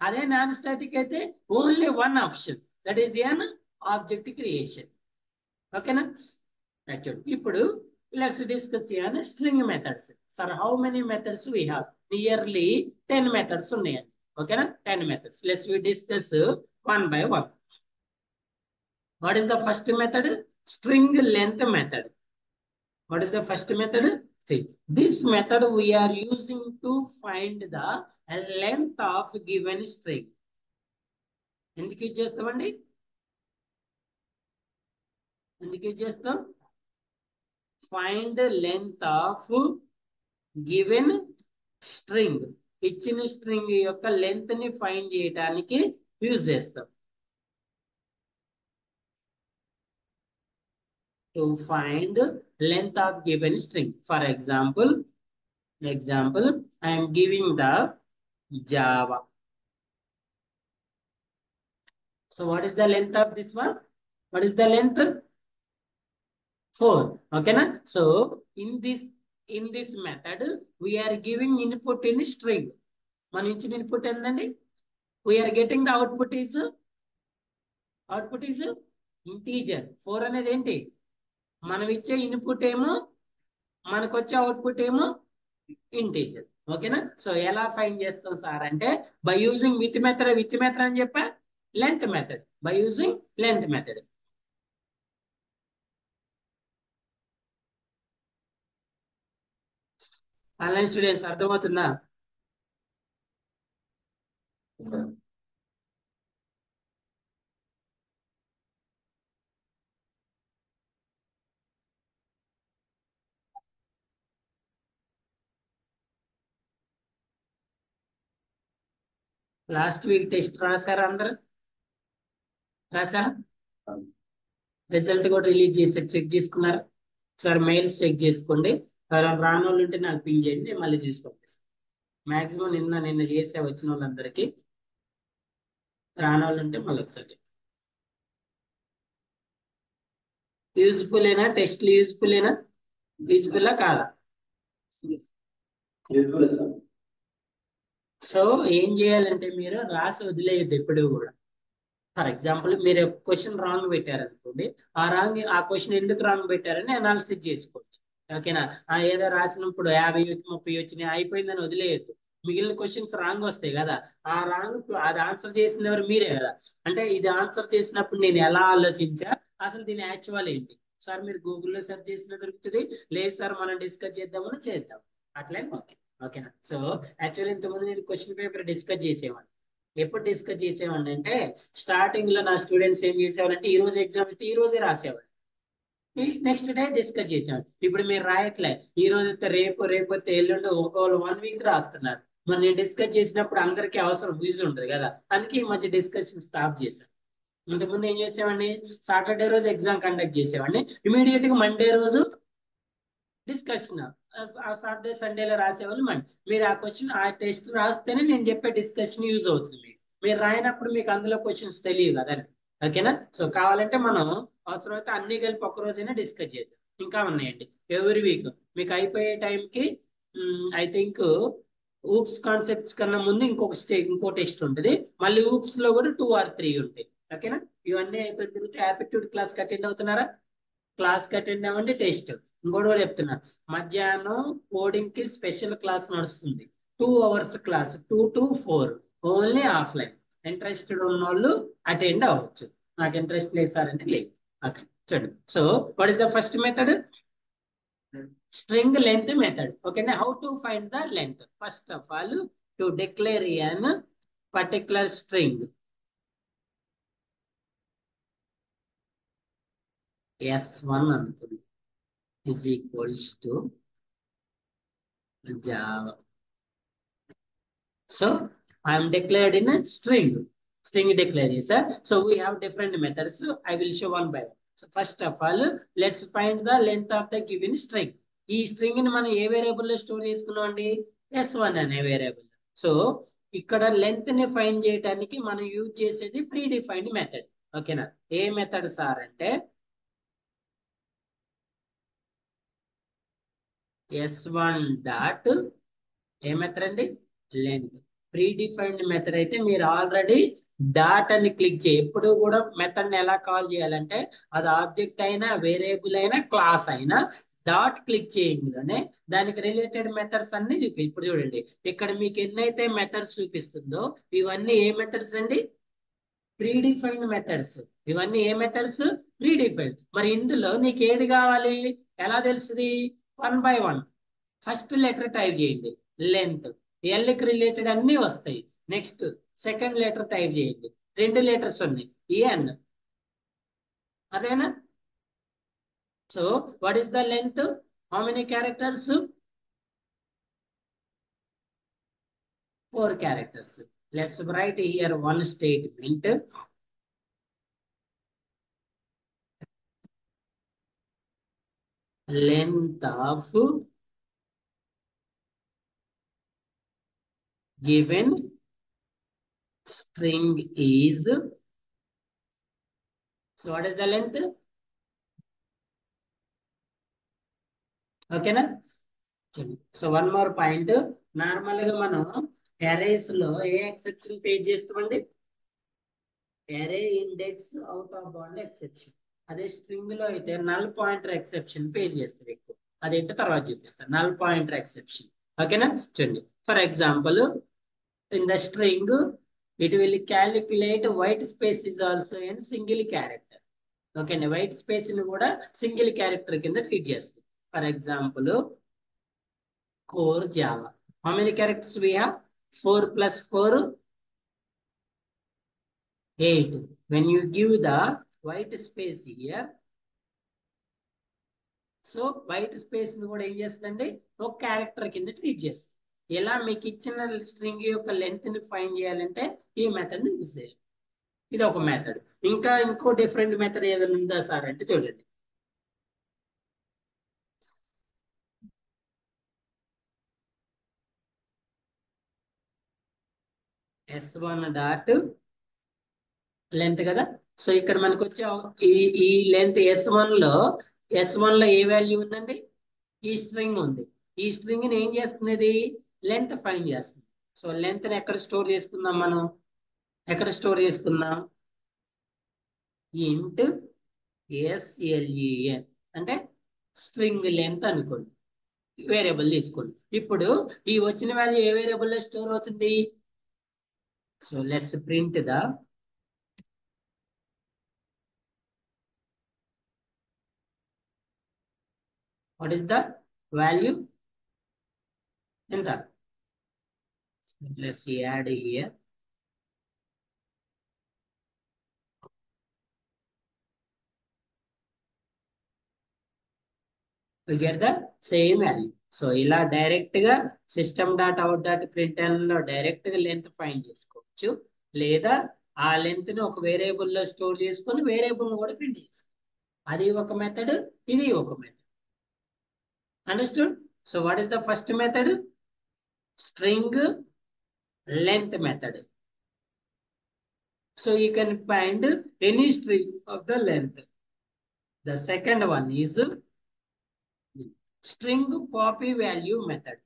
అదే నాన్ స్టాటిక్ అయితే only one option, that is an object creation. ఓకేనా? ఇప్పుడు let's discuss on string methods. Sir how many methods we have? Nearly 10 methods ఉన్నాయండి. ఓకేనా? 10 methods. Let's we discuss one by one. What is the first method? String length method. What is the first method? See, this method we are using to find the length of given string. ఎందుకు use చేస్తామండి? ఎందుకు use చేస్తాం? Find length of given string. ఇచ్చిన string యొక్క length ని find చేయడానికి use చేస్తాం. To find length of given string. For example, I am giving the Java. So what is the length of this one? What is the length? 4. Okay na? So in this method we are giving input in string. మన ఇచ్చిన input ఏందండి? We are getting the output is integer. 4 అనేది ఏంటి? మనం ఇచ్చే input ఏమో, మనకు వచ్చే అవుట్పుట్ ఏమో ఇంటీజర్. ఓకేనా? సో ఎలా ఫైండ్ చేస్తాం సార్ అంటే బై యూజింగ్ విత్ మెథడ్ అని చెప్పా, length method. By using length method. Online students అర్థమవుతుందా? లాస్ట్ వీక్ టెస్ట్ రాశారా? అందరు రాశారా? రిజల్ట్ కూడా రిలీజ్ చేసి చెక్ చేసుకున్నారా? సార్ మెయిల్స్ చెక్ చేసుకోండి. రాని వాళ్ళు ఉంటే నాకు పింగ్ చేయండి, నేను మళ్ళీ చూసి పంపిస్తాను. మాక్సిమం నిన్న చేసే వచ్చిన వాళ్ళందరికీ. రాని వాళ్ళు ఉంటే మళ్ళీ ఒకసారి. యూజ్ఫుల్ ఏనా? టెస్ట్లు యూజ్ఫుల్ ఏనా? యూజ్ఫుల్లా కాదా? సో ఏం చేయాలంటే మీరు రాసి వదిలేయద్దు ఎప్పుడు కూడా. ఫర్ ఎగ్జాంపుల్ మీరు క్వశ్చన్ రాంగ్ పెట్టారనుకోండి, ఆ క్వశ్చన్ ఎందుకు రాంగ్ పెట్టారని అనాలిసిస్ చేసుకోండి. ఓకేనా? ఏదో రాసినప్పుడు 50 30 వచ్చినాయి అయిపోయిందని వదిలేయద్దు. మిగిలిన క్వశ్చన్స్ రాంగ్ వస్తాయి కదా, అది ఆన్సర్ చేసింది ఎవరు? మీరే కదా. అంటే ఇది ఆన్సర్ చేసినప్పుడు నేను ఎలా ఆలోచించా, అసలు దీని యాక్చువల్ ఏంటి సార్, మీరు గూగుల్లో సెర్చ్ చేసిన దొరుకుతుంది. లేదు సార్ మనం డిస్కస్ చేద్దామని చేద్దాం. అట్లనే ఓకే. ఓకేనా? సో యాక్చువల్లీ ఇంతకుముందు నేను క్వశ్చన్ పేపర్ డిస్కస్ చేసేవాడిని. ఎప్పుడు డిస్కస్ చేసేవాడిని అంటే స్టార్టింగ్ లో నా స్టూడెంట్స్ ఏం చేసేవారంటే ఈ రోజు ఎగ్జామ్ అయితే ఈ రోజే రాసేవాడు, నెక్స్ట్ డే డిస్కస్ చేసాం. ఇప్పుడు మీరు రాయట్లే, ఈ రోజు రేపు ఎల్లుండి ఒకవేళ 1 week రాస్తున్నారు. మరి నేను డిస్కస్ చేసినప్పుడు అందరికీ అవసరం యూజ్ ఉంటుంది కదా, అందుకే ఈ మధ్య డిస్కషన్ స్టాప్ చేశాను. ఇంతకుముందు ఏం చేసేవాడిని, సాటర్డే రోజు ఎగ్జామ్ కండక్ట్ చేసేవాడిని, ఇమీడియట్ గా మండే రోజు డిస్కషన్. ఆ సాటర్డే సండేలో రాసేవాళ్ళు. మీరు ఆ క్వశ్చన్ ఆ టెస్ట్ రాస్తేనే నేను చెప్పే డిస్కషన్ యూజ్ అవుతుంది. మీరు రాయనప్పుడు మీకు అందులో క్వశ్చన్స్ తెలియదు కదండి. ఓకేనా? సో కావాలంటే మనం అవసరమైతే అన్ని కలిపి ఒక రోజైనా డిస్కస్ చేద్దాం. ఇంకా ఉన్నాయండి ఎవ్రీ వీక్. మీకు అయిపోయే టైంకి ఐ థింక్ ఊప్స్ కాన్సెప్ట్స్ కన్నా ముందు ఇంకో టెస్ట్ ఉంటుంది. మళ్ళీ ఊప్స్ లో కూడా 2 or 3 ఉంటాయి. ఓకేనా? ఇవన్నీ అయిపోయిన తర్వాత యాప్టిట్యూడ్ క్లాస్ అటెండ్ అవుతున్నారా? క్లాస్ అటెండ్ అవ్వండి. టెస్ట్ ఇంకోటి కూడా చెప్తున్నా, మధ్యాహ్నం కోడింగ్ కి స్పెషల్ క్లాస్ నడుస్తుంది. 2 hours class, 2 to 4, only offline. Interested ఉన్న వాళ్ళు అటెండ్ అవ్వచ్చు. నాకు ఇంట్రెస్ట్ లేదు సార్ అంటే లేదు. ఓకే చూడండి. So what is the first method? String length method. ఓకేనా? How to find the length? First of all to declare an particular string S1 అనుకుంది is equals to Java. So I am declared in a string. String declaration. So we have different methods. I will show one by one. So first of all, let's find the length of the given string. ఈ string ని మనం ఏ variable లో store చేసుకున్నాం అండి? S1 అనే variable. So ఇక్కడ length ని find చేయడానికి మనం యూజ్ చేసేది ప్రీ డిఫైన్డ్ మెథడ్. ఓకేనా? ఏ మెథడ్ సార్ అంటే S1 డాట్ ఏ మెథడ్ అండి? లెంత్. ప్రీ డిఫైన్డ్ మెథడ్ అయితే మీరు ఆల్రెడీ డాట్ అని క్లిక్ చేయి. ఎప్పుడు కూడా మెథడ్ ని ఎలా కాల్ చేయాలంటే అది ఆబ్జెక్ట్ అయినా వేరియబుల్ అయినా క్లాస్ అయినా డాట్ క్లిక్ చేయగానే దానికి రిలేటెడ్ మెథడ్స్ అన్ని చూపి. ఇప్పుడు చూడండి ఇక్కడ మీకు ఎన్నైతే మెథడ్స్ చూపిస్తుందో ఇవన్నీ ఏ మెథడ్స్ అండి? Pre defined methods. ఇవన్నీ ఏ మెథడ్స్? Pre defined. మరి ఇందులో నీకు ఏది కావాలి? ఎలా తెలుస్తుంది? 1 by 1. ఫస్ట్ లెటర్ టైప్ చేయండి లెంత్. ఎల్కి రిలేటెడ్ అన్ని వస్తాయి. నెక్స్ట్ సెకండ్ లెటర్ టైప్ చేయండి. 2 లెటర్స్ ఉన్నాయి ఎన్. అదేనా? So what is the length? How many characters? 4 characters. Let's write here one statement. Length of given string is. So what is the length? Okay na? So one more point. Normal గా మనం arrays లో ఏ exception page చేస్తామండి? array index out of bound exception. అదే string లో అయితే null pointer exception page చేస్తారు ఎక్కువ. అదేంటో తర్వాత చూపిస్తాను. Null pointer exception. ఓకేనా? చూడండి for example in the string it will calculate white space is also in single character. Okay, white space ని కూడా సింగిల్ క్యారెక్టర్ కింద ట్రీట్ చేస్తుంది. For example core Java. How many characters we have? 4 plus 4 8. When you give the white space here, so white space ని కూడా ఏం చేస్తుందండి? ఒక character కింద ట్రీట్ చేస్తుంది. ఎలా మీకు ఇచ్చిన స్ట్రింగ్ యొక్క లెంత్ ని ఫైండ్ చేయాలంటే ఈ మెథడ్ ని యూజ్ చేయాలి. ఇది ఒక మెథడ్. ఇంకా ఇంకో డిఫరెంట్ మెథడ్ ఏదైనా ఉందా సార్ అంటే చూడండి. S1 డాట్ లెంత్ కదా. సో ఇక్కడ మనకు వచ్చే ఈ లెంత్ S1 లో ఏ వాల్యూ ఉందండి? ఈ స్ట్రింగ్ ఉంది. ఈ స్ట్రింగ్ ని ఏం చేస్తుంది? ఇది లెంత్ ఫైండ్ చేస్తుంది. సో లెంత్ ని ఎక్కడ స్టోర్ చేసుకుందాం మనం? ఎక్కడ స్టోర్ చేసుకుందాం? ఇంట్ SLEN అంటే స్ట్రింగ్ లెంత్ అనుకోండి. వేరియబుల్ తీసుకోండి. ఇప్పుడు ఈ వచ్చిన వాల్యూ ఏ వేరియబుల్ లో స్టోర్ అవుతుంది? So let's print the what is the value? ఎంత? Let's add here. We get the same value. So ఇలా డైరెక్ట్ గా system dot out dot println లో డైరెక్ట్ గా లెంత్ ఫైండ్ చేసుకోవచ్చు. లేదా ఆ లెంత్ ని ఒక వేరియబుల్ లో స్టోర్ చేసుకొని వేరియబుల్ కూడా ప్రింట్ చేసుకోవచ్చు. అది ఒక మెథడ్, ఇది ఒక method. Understood? So what is the first method? String length method. So you can find any string of the length. The second one is string copy value method.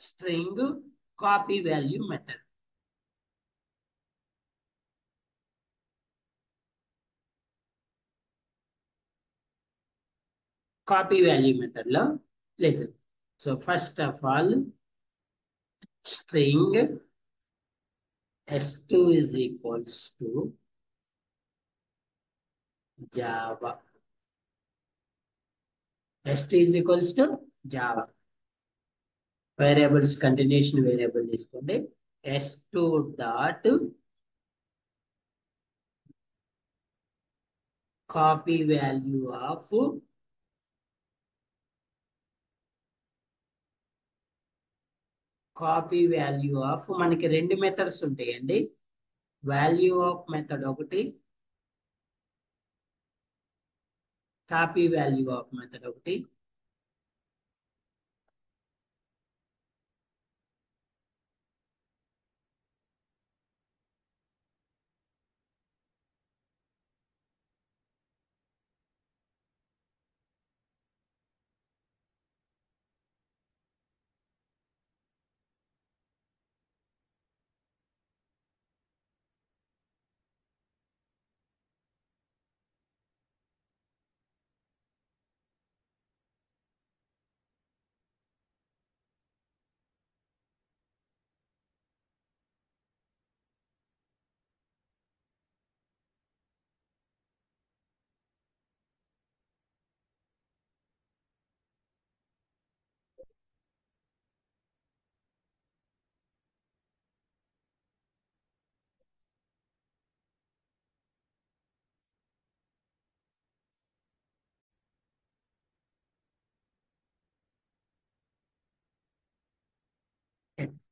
String copy value method. Copy value method lo listen. So first of all, string S2 is equals to Java. S2 is equals to Java. Variables continuation variable తీసుకోండి. S2 dot copy value of copy value of, మనకి రెండు methods ఉంటాయండి. Value of method ఒకటి, copy value of method ఒకటి.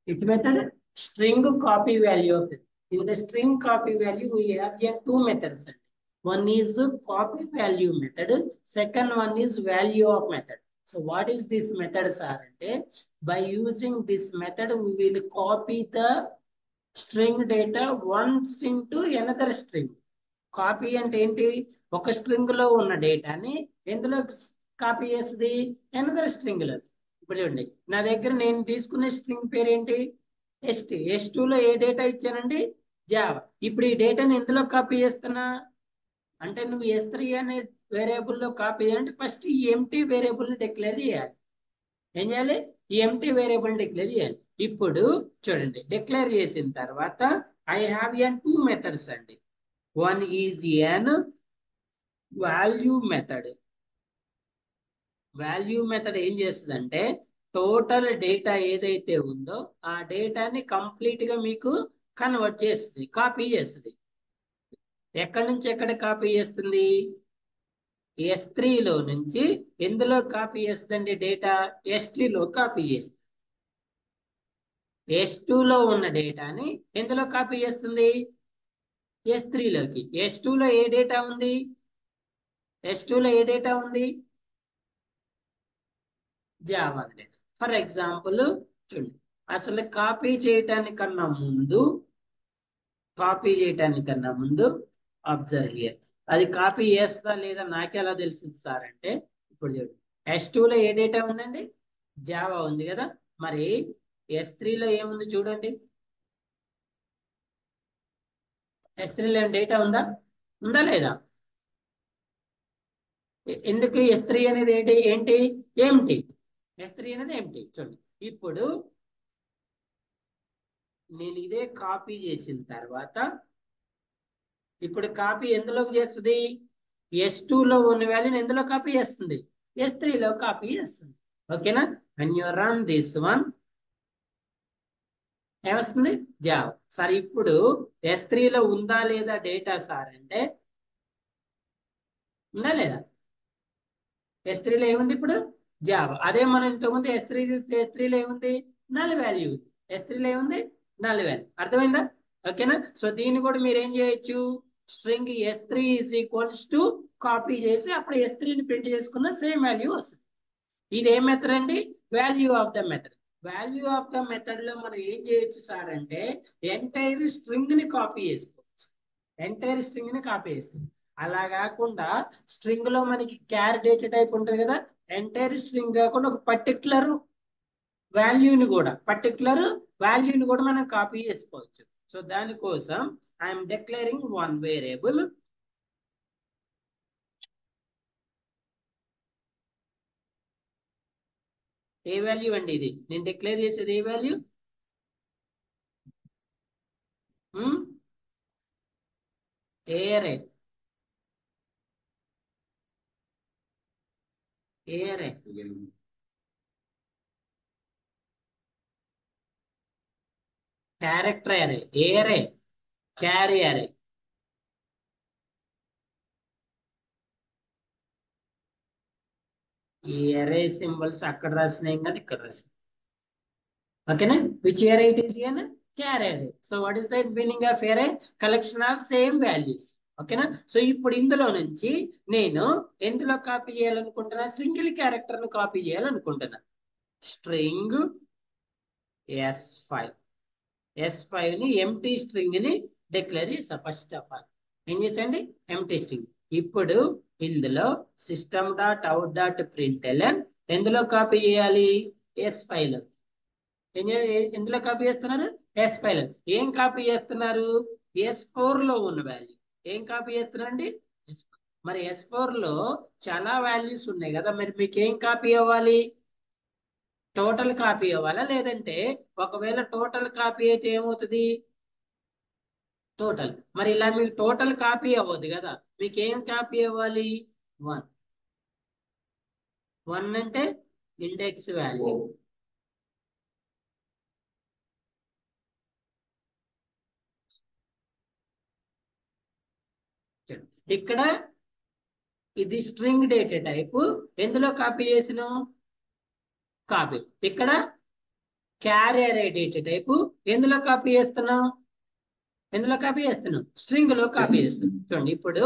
Which method? String copy value of it. In the string copy value, we have here two methods. One is copy value method. Second one is value of method. So what is this method, sir? By using this method, we will copy the string data one string to another string. Copy అంటే ఏంటి? ఒక string లో ఉన్న డేటాని ఎందులో copy చేస్తుంది? Another string లో. ఇప్పుడు చూడండి, నా దగ్గర నేను తీసుకునే స్ట్రింగ్ పేరు ఏంటి? ఎస్టీ. S2 లో ఏ డేటా ఇచ్చానండి? జావా. ఇప్పుడు ఈ డేటాని ఎందులో కాపీ చేస్తున్నా అంటే, నువ్వు S3 అనే వేరియబుల్ లో కాపీ చేయాలంటే ఫస్ట్ ఈ ఎంటీ వేరియబుల్ ని డిక్లేర్ చేయాలి. ఏం చేయాలి? ఈ ఎంటీ వేరియబుల్ డిక్లేర్ చేయాలి. ఇప్పుడు చూడండి, డిక్లేర్ చేసిన తర్వాత I have N two methods అండి. One is an value method. Value method ఏం చేస్తుందంటే, టోటల్ డేటా ఏదైతే ఉందో ఆ డేటాని కంప్లీట్ గా మీకు కన్వర్ట్ చేస్తుంది, కాపీ చేస్తుంది. ఎక్కడి నుంచి ఎక్కడ కాపీ చేస్తుంది? S3 లో నుంచి ఎందులో కాపీ చేస్తుందండి డేటా? S3 లో కాపీ చేస్తుంది. S2 లో ఉన్న డేటాని ఎందులో కాపీ చేస్తుంది? S3 లోకి. S2 లో ఏ డేటా ఉంది? S2 లో ఏ డేటా ఉంది? Java data. ఫర్ ఎగ్జాంపుల్ చూడండి, అసలు కాపీ చేయటానికన్నా ముందు అబ్జర్వ్ హియర్. అది కాపీ చేస్తా లేదా నాకెలా తెలిసింది సార్ అంటే, ఇప్పుడు చూడండి, S2 లో ఏ డేటా ఉందండి? జావా ఉంది కదా. మరి S3 లో ఏముంది చూడండి. S3 లో డేటా ఉందా? ఉందా లేదా? ఎందుకు S3 అనేది ఏంటి? ఏంటి S3 అనేది ఏంటి? చూడండి, ఇప్పుడు నేను ఇదే కాపీ చేసిన తర్వాత, ఇప్పుడు కాపీ ఎందులోకి చేస్తుంది? S2 లో ఉన్న వాల్యూని ఎందులో కాపీ చేస్తుంది? S3 లో కాపీ చేస్తుంది. ఓకేనా? when you run this one ఏమొస్తుంది? జావా. సార్ ఇప్పుడు S3 లో ఉందా లేదా డేటా సార్ అంటే, ఉందా లేదా? S3 లో ఏముంది ఇప్పుడు? జావా. అదే మనం ఇంతకుముందు S3 చూస్తే S3 లో ఏముంది? Null value. S3 లో ఏముంది? Null value. అర్థమైందా? ఓకేనా? సో దీన్ని కూడా మీరు ఏం చేయొచ్చు? String S3 is equals to copy చేసి అప్పుడు S3ని ప్రింట్ చేసుకున్న సేమ్ వాల్యూ వస్తుంది. ఇది ఏ మెథడ్ అండి? Value of the method. Value of the method లో మనం ఏం చేయొచ్చు సార్ అంటే, ఎంటైర్ స్ట్రింగ్ ని కాపీ చేసుకోవచ్చు. ఎంటైర్ స్ట్రింగ్ ని కాపీ చేసుకోవచ్చు. అలా కాకుండా స్ట్రింగ్ లో మనకి క్యార్ డేటా టైప్ ఉంటుంది కదా, ఎంటైర్ స్ట్రింగ్ కాకుండా ఒక పర్టికులర్ వాల్యూని కూడా మనం కాపీ చేసుకోవచ్చు. సో దానికోసం I'm declaring one variable. A value అండి ఇది? నేను డిక్లేర్ చేసేది ఏ వాల్యూ? ఏరే. ఏరే క్యారెక్టర్ అరే. ఏరే క్యారీ అరే. ఈ అరే సింబల్స్ అక్కడ రాసినాయి కదా, ఇక్కడ రాసినాయి. ఓకేనా, which array it is an carry array. So what is the meaning of array? Collection of same values. ఓకేనా, సో ఇప్పుడు ఇందులో నుంచి నేను ఎందులో కాపీ చేయాలనుకుంటున్నా, సింగిల్ క్యారెక్టర్ ను కాపీ చేయాలనుకుంటున్నా. స్ట్రింగ్ S5, S5 ని ఎంటీ స్ట్రింగ్ ని డిక్లేర్ చేసా. ఫస్ట్ ఆఫ్ ఆల్ ఏం చేసండి, ఎంటీ స్ట్రింగ్. ఇప్పుడు ఇందులో system dot out dot println ఎందులో కాపీ చేయాలి, S5 లో. ఎందులో కాపీ చేస్తున్నారు, S5 లో. ఏం కాపీ చేస్తున్నారు, S4 లో ఉన్న వాల్యూ. ఏం కాపీ చేస్తున్నారండి, S4. మరి S4 లో చాలా వాల్యూస్ ఉన్నాయి కదా, మరి మీకు ఏం కాపీ అవ్వాలి, టోటల్ కాపీ అవ్వాలా, లేదంటే ఒకవేళ టోటల్ కాపీ అయితే ఏమవుతుంది, టోటల్. మరి ఇలా మీకు టోటల్ కాపీ అవ్వదు కదా, మీకు ఏం కాపీ అవ్వాలి, 1. 1 అంటే ఇండెక్స్ వాల్యూ. ఇక్కడ ఇది స్ట్రింగ్ డేటా టైప్, ఎందులో కాపీ చేసిన కాపీ. ఇక్కడ క్యారీ అరే డేటా టైప్, ఎందులో కాపీ చేస్తున్నాం, ఎందులో కాపీ చేస్తున్నాం, స్ట్రింగ్ లో కాపీ చేస్తున్నాం. చూడండి ఇప్పుడు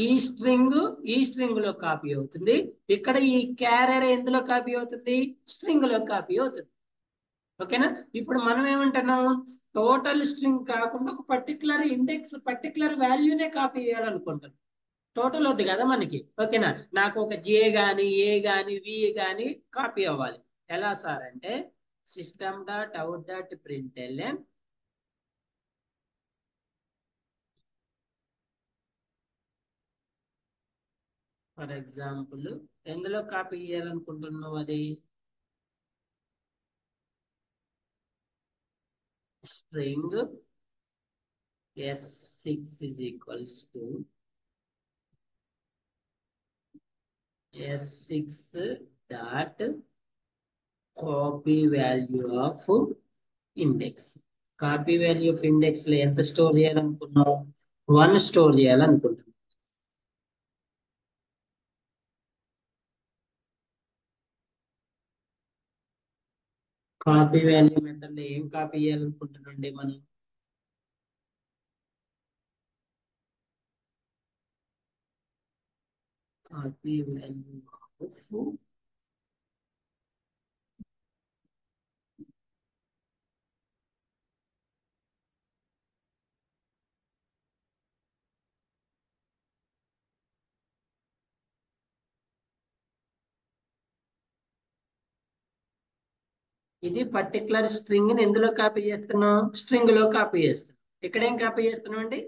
ఈ స్ట్రింగ్ లో కాపీ అవుతుంది, ఇక్కడ ఈ క్యారీ ఎందులో కాపీ అవుతుంది, స్ట్రింగ్ లో కాపీ అవుతుంది. ఓకేనా, ఇప్పుడు మనం ఏమంటున్నాం, టోటల్ స్ట్రింగ్ కాకుండా ఒక పర్టికులర్ ఇండెక్స్ పర్టికులర్ వాల్యూనే కాపీ చేయాలనుకుంటున్నాం. టోటల్ వద్దు కదా మనకి. ఓకేనా, నాకు ఒక జే గాని ఏ గాని వి గాని కాపీ అవ్వాలి. ఎలా సార్ అంటే system dot out dot println for example ఎందులో కాపీ చేయాలనుకుంటున్నావు, అది string S6 is equals to S6 dot copy value of index. Copy value of index లో ఎంత స్టోర్ చేయాలనుకున్నావు, 1 స్టోర్ చేయాలనుకుంటున్నావు. కాపీ వాల్యూ మెథడ్ లో ఏం కాపీ చేయాలనుకుంటున్నాండి మనం, కాపీ వాల్యూ ఆఫ్ ఇది పర్టికులర్ స్ట్రింగ్ ని ఎందులో కాపీ చేస్తున్నాం, స్ట్రింగ్ లో కాపీ చేస్తున్నాం. ఇక్కడ ఏం కాపీ చేస్తున్నాం అండి,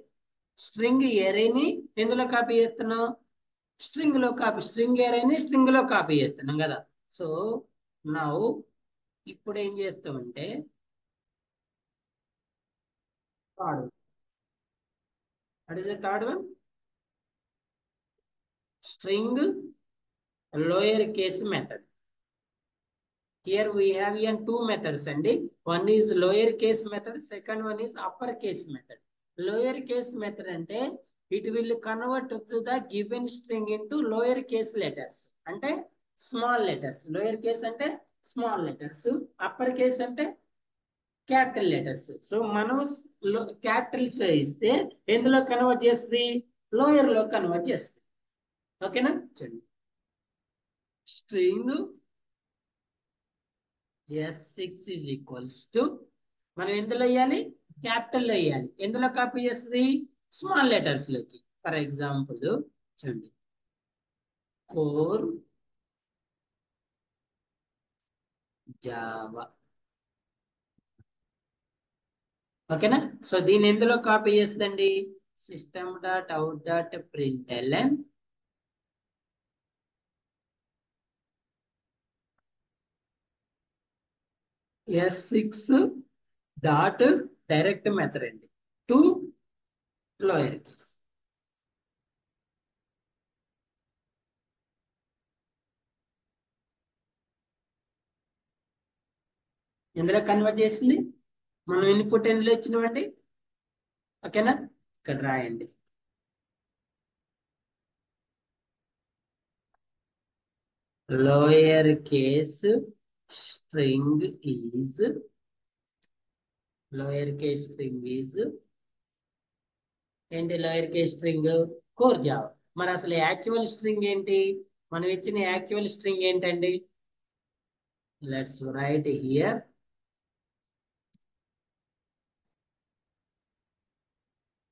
స్ట్రింగ్ ఎరేని ఎందులో కాపీ చేస్తున్నాం, స్ట్రింగ్ లో కాపీ, స్ట్రింగ్ ఎరేని స్ట్రింగ్ లో కాపీ చేస్తున్నాం కదా. సో నౌ ఇప్పుడు ఏం చేస్తామంటే third, what is the third one, string lower case method. Here we have two methods అండి. One is lower case method, second one is upper case method. Lower case method అంటే it will convert to the given string into lower case letters. అంటే small letters. Lower case అంటే small letters. Upper case అంటే capital letters. So మనం Capitals ఇస్తే ఎందులో convert చేస్తుంది, lower లో convert చేస్తుంది. ఓకేనా, చూడండి string S6 is equals to మనం ఎందులో వేయాలి, క్యాపిటల్ లో వేయాలి. ఎందులో కాపీ చేస్తుంది, స్మాల్ లెటర్స్ లోకి. ఫర్ ఎగ్జాంపుల్ చూడండి 4 జావా. ఓకేనా, సో దీన్ని ఎందులో కాపీ చేస్తుందండి, system dot out dot println S6 dot direct method అండి టు లోయర్ కేస్. ఎందులో కన్వర్ట్ చేసింది, మనం ఇన్పుట్ ఎందులో ఇచ్చినామండి. ఓకేనా, ఇక్కడ రాయండి lower case string is ఏంటి lower case string core Java. మరి అసలు యాక్చువల్ స్ట్రింగ్ ఏంటి? మనం ఇచ్చిన యాక్చువల్ స్ట్రింగ్ ఏంటండి? Let's write here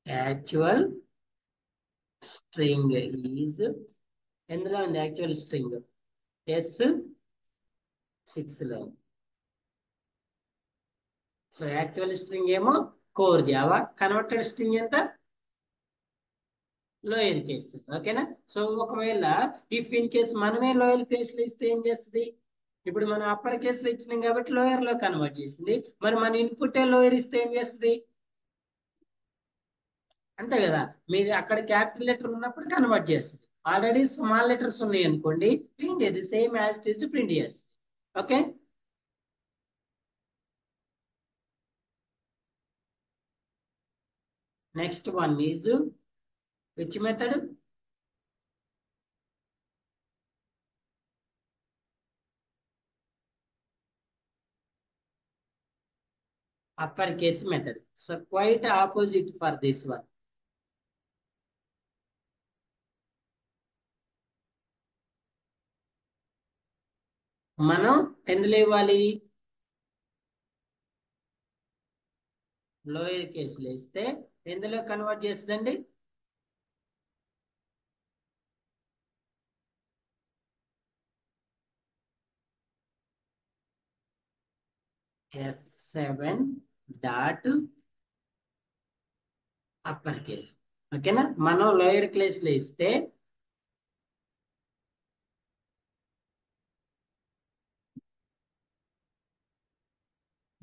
actual string is, ఎందులో ఉంది యాక్చువల్ స్ట్రింగ్? S6 లో. సో యాక్చువల్ స్ట్రింగ్ ఏమో కోర్ జావా, కన్వర్టెడ్ స్ట్రింగ్ ఎంత? Lower case. ఓకేనా? సో ఒకవేళ ఇఫ్ ఇన్ కేస్ మనమే లోయర్ కేసులో ఇస్తే ఏం చేస్తుంది? ఇప్పుడు మనం అప్పర్ కేసులో ఇచ్చినాం కాబట్టి లోయర్ లో కన్వర్ట్ చేసింది. మరి మన ఇన్పుట్ లోయర్ ఇస్తే ఏం చేస్తుంది? అంతే కదా, మీరు అక్కడ క్యాపిటల్ లెటర్ ఉన్నప్పుడు కన్వర్ట్ చేస్తుంది. ఆల్రెడీ స్మాల్ లెటర్స్ ఉన్నాయి అనుకోండి, ప్రింట్ చేది same as it is print చేస్తుంది. Okay, next one is which method? upper case method. So quite opposite for this one. మనం ఎందులో ఇవ్వాలి? లోయర్ కేసులో ఇస్తే ఎందులో కన్వర్ట్ చేస్తుందండి? S7 dot upper case. ఓకేనా? మనం లోయర్ కేసులో ఇస్తే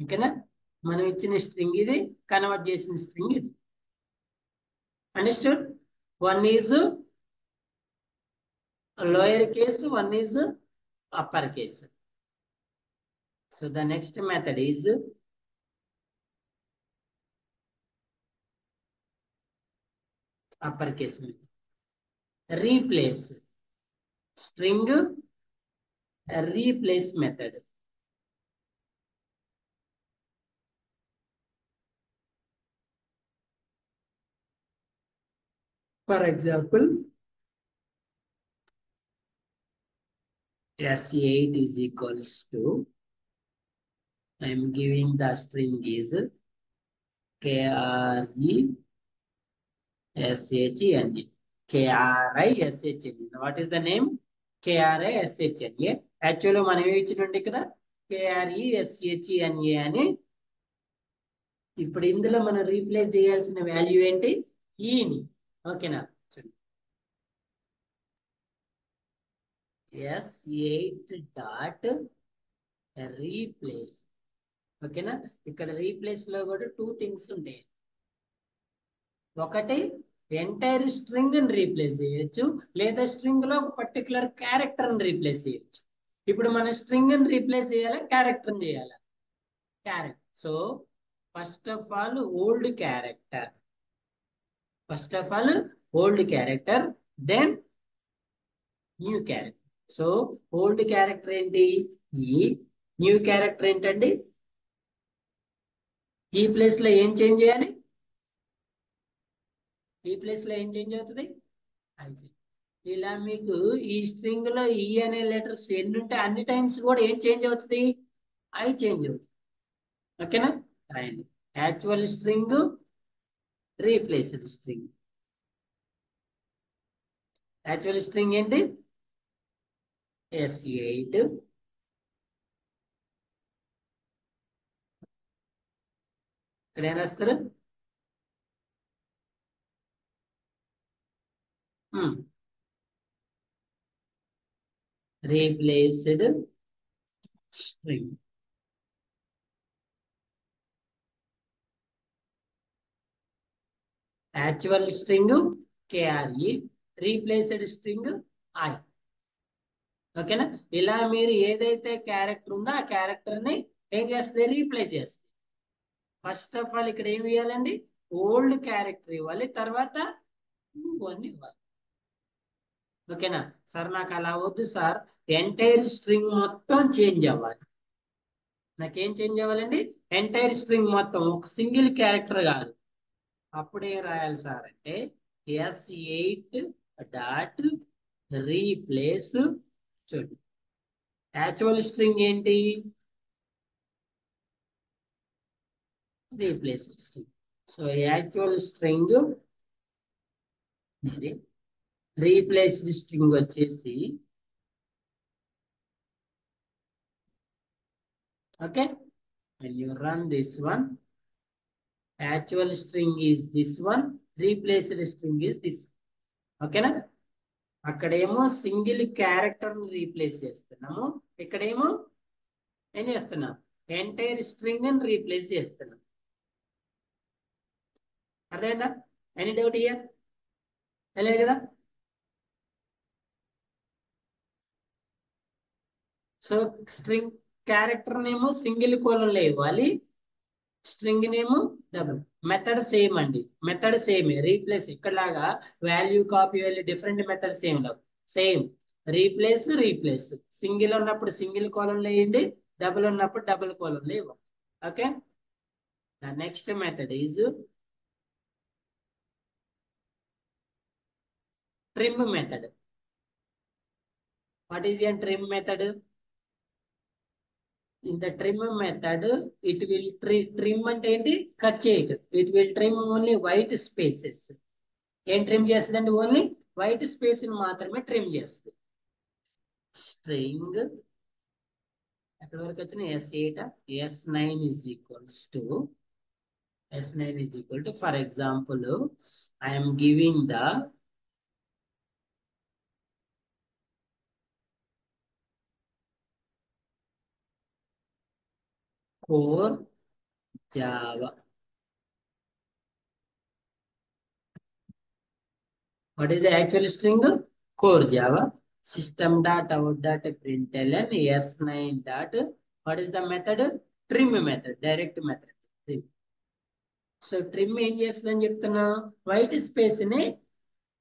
ఓకేనా, మనం ఇచ్చిన స్ట్రింగ్ ఇది, కన్వర్ట్ చేసిన స్ట్రింగ్ ఇది. Understood? One is lower case, one is upper case. So the next method is upper case method. Replace string replace method. For example, S8 is equals to, I am giving the string is KRESHN. KRISHN. What is the name? KRISHN. Actually, మనం ఏమి ఇచ్చినట్టు ఇక్కడ KRESHN అని. ఇప్పుడు ఇందులో మనం replace చేయాల్సిన value ఏంటి? ఈని. ఓకేనా? S8 dot replace. ఓకేనా? ఇక్కడ రీప్లేస్ లో కూడా టూ థింగ్స్ ఉంటాయి. ఒకటి ఎంటైర్ స్ట్రింగ్ ని రీప్లేస్ చేయొచ్చు, లేదా స్ట్రింగ్ లో ఒక పర్టికులర్ క్యారెక్టర్ ని రీప్లేస్ చేయొచ్చు. ఇప్పుడు మన స్ట్రింగ్ ని రీప్లేస్ చేయాలా, క్యారెక్టర్ చేయాలా? Character. So first of all old character, then new character. So old character ఏంటి? ఈ. న్యూ క్యారెక్టర్ ఏంటండి? ఈ ప్లేస్ లో ఏం చేంజ్ చేయాలి? ఈ ప్లేస్ లో ఏం చేంజ్ అవుతుంది? ఇలా మీకు ఈ స్ట్రింగ్ లో ఈ అనే లెటర్స్ ఎన్ని ఉంటే అన్ని టైమ్స్ కూడా ఏం చేంజ్ అవుతుంది? ఐ చేంజ్ అవుతుంది. ఓకేనా? రాయండి. Actual string, replaced string. Actual string ఏంటి? S8. ఇక్కడ ఏం రాస్తారు? Replaced string. Actual string KRE, replaced string I. ఓకేనా? ఇలా మీరు ఏదైతే క్యారెక్టర్ ఉందో ఆ క్యారెక్టర్ ని ఏం చేస్తుంది? రీప్లేస్ చేస్తుంది. ఫస్ట్ ఆఫ్ ఆల్ ఇక్కడ ఏమి ఇవ్వాలండి? ఓల్డ్ క్యారెక్టర్ ఇవ్వాలి, తర్వాత న్యూ వన్ ఇవ్వాలి. ఓకేనా సార్? నాకు అలా వద్దు సార్, ఎంటైర్ స్ట్రింగ్ మొత్తం చేంజ్ అవ్వాలి. నాకేం చేంజ్ అవ్వాలండి? ఎంటైర్ స్ట్రింగ్ మొత్తం, ఒక సింగిల్ క్యారెక్టర్ కాదు. అప్పుడు ఏం రాయాలి సార్ అంటే S8 డాట్ రీప్లేస్. చూడండి, యాక్చువల్ స్ట్రింగ్ ఏంటి? Replace string. So actual string ఇది, రీప్లేస్డ్ స్ట్రింగ్ వచ్చేసి okay. when you run this one, actual string is this one, replaced string is this. ఓకేనా? అక్కడేమో సింగిల్ క్యారెక్టర్ రీప్లేస్ చేస్తున్నాము, ఇక్కడేమో ఏం చేస్తున్నాం? ఎంటైర్ స్ట్రింగ్ ని రీప్లేస్ చేస్తున్నాం. అర్థమైందా? Any doubt here? లేదు కదా? సో స్ట్రింగ్ క్యారెక్టర్ నేమో సింగిల్ కోలన్లో ఇవ్వాలి, స్ట్రింగ్ నేమో డబుల్. మెథడ్ సేమ్ అండి, మెథడ్ సేమ్. రీప్లేస్ ఇక్కడలాగా value copy value different method same లేవు, సేమ్. రీప్లేస్ రీప్లేస్, సింగిల్ ఉన్నప్పుడు సింగిల్ కోలన్లో వేయండి, డబుల్ ఉన్నప్పుడు డబుల్ కోలన్లో ఇవ్వండి. Okay. The next method is trim method. What is a trim method? In the trim method, it will trim అంటే ఏంటి? Cut చేయదు. It will trim only white spaces. ఏం ట్రిమ్ చేస్తుందండి? ఓన్లీ వైట్ స్పేస్ ని మాత్రమే trim చేస్తుంది. String ఎక్కడ వరకు వచ్చిన S8 S9 is equals to S9 is equal to, for example, I am giving the core Java. What is the actual string? Core Java. System dot out dot println S9 dot. What is the method? Trim method, direct method. Trim. So trim ఏం చేస్తుందని చెప్తున్నా? White space ని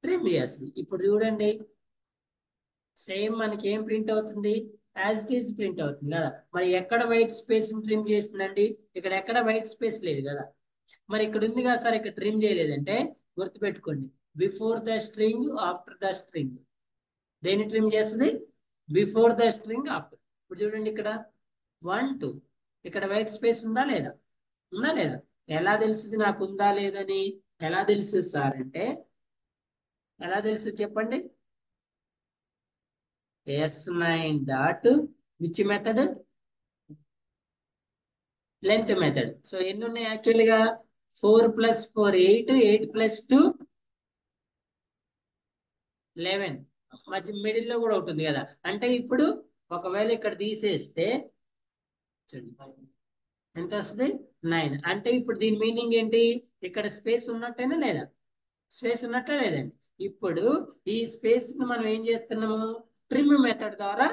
trim చేస్తుంది. ఇప్పుడు చూడండి, same మనకి ఏం print అవుతుంది? యాజ్ ఇట్ ఈజ్ ప్రింట్ అవుతుంది కదా. మరి ఎక్కడ వైట్ స్పేస్ ట్రిమ్ చేస్తుందండి? ఇక్కడ ఎక్కడ వైట్ స్పేస్ లేదు కదా. మరి ఇక్కడ ఉంది కదా సార్, ఇక్కడ ట్రిమ్ చేయలేదంటే గుర్తుపెట్టుకోండి, before the string after the string. దేని ట్రిమ్ చేస్తుంది? Before the string after. ఇప్పుడు చూడండి, ఇక్కడ 1 2, ఇక్కడ వైట్ స్పేస్ ఉందా లేదా? ఉందా లేదా? ఎలా తెలుస్తుంది నాకు ఉందా లేదని? ఎలా తెలుస్తుంది సార్ అంటే, ఎలా తెలుస్తుంది చెప్పండి? S9 dot which method? Length method. So ఎన్ని ఉన్నాయి యాక్చువల్గా? 4 + 4 8, 8 + 2 11. మధ్య మిడిల్లో కూడా ఉంటుంది కదా. అంటే ఇప్పుడు ఒకవేళ ఇక్కడ తీసేస్తే చూడండి ఎంత వస్తుంది? 9. అంటే ఇప్పుడు దీని మీనింగ్ ఏంటి? ఇక్కడ స్పేస్ ఉన్నట్టేనా లేదా? స్పేస్ ఉన్నట్లే లేదండి. ఇప్పుడు ఈ స్పేస్ ని మనం ఏం చేస్తున్నాము? ట్రిమ్ మెథడ్ ద్వారా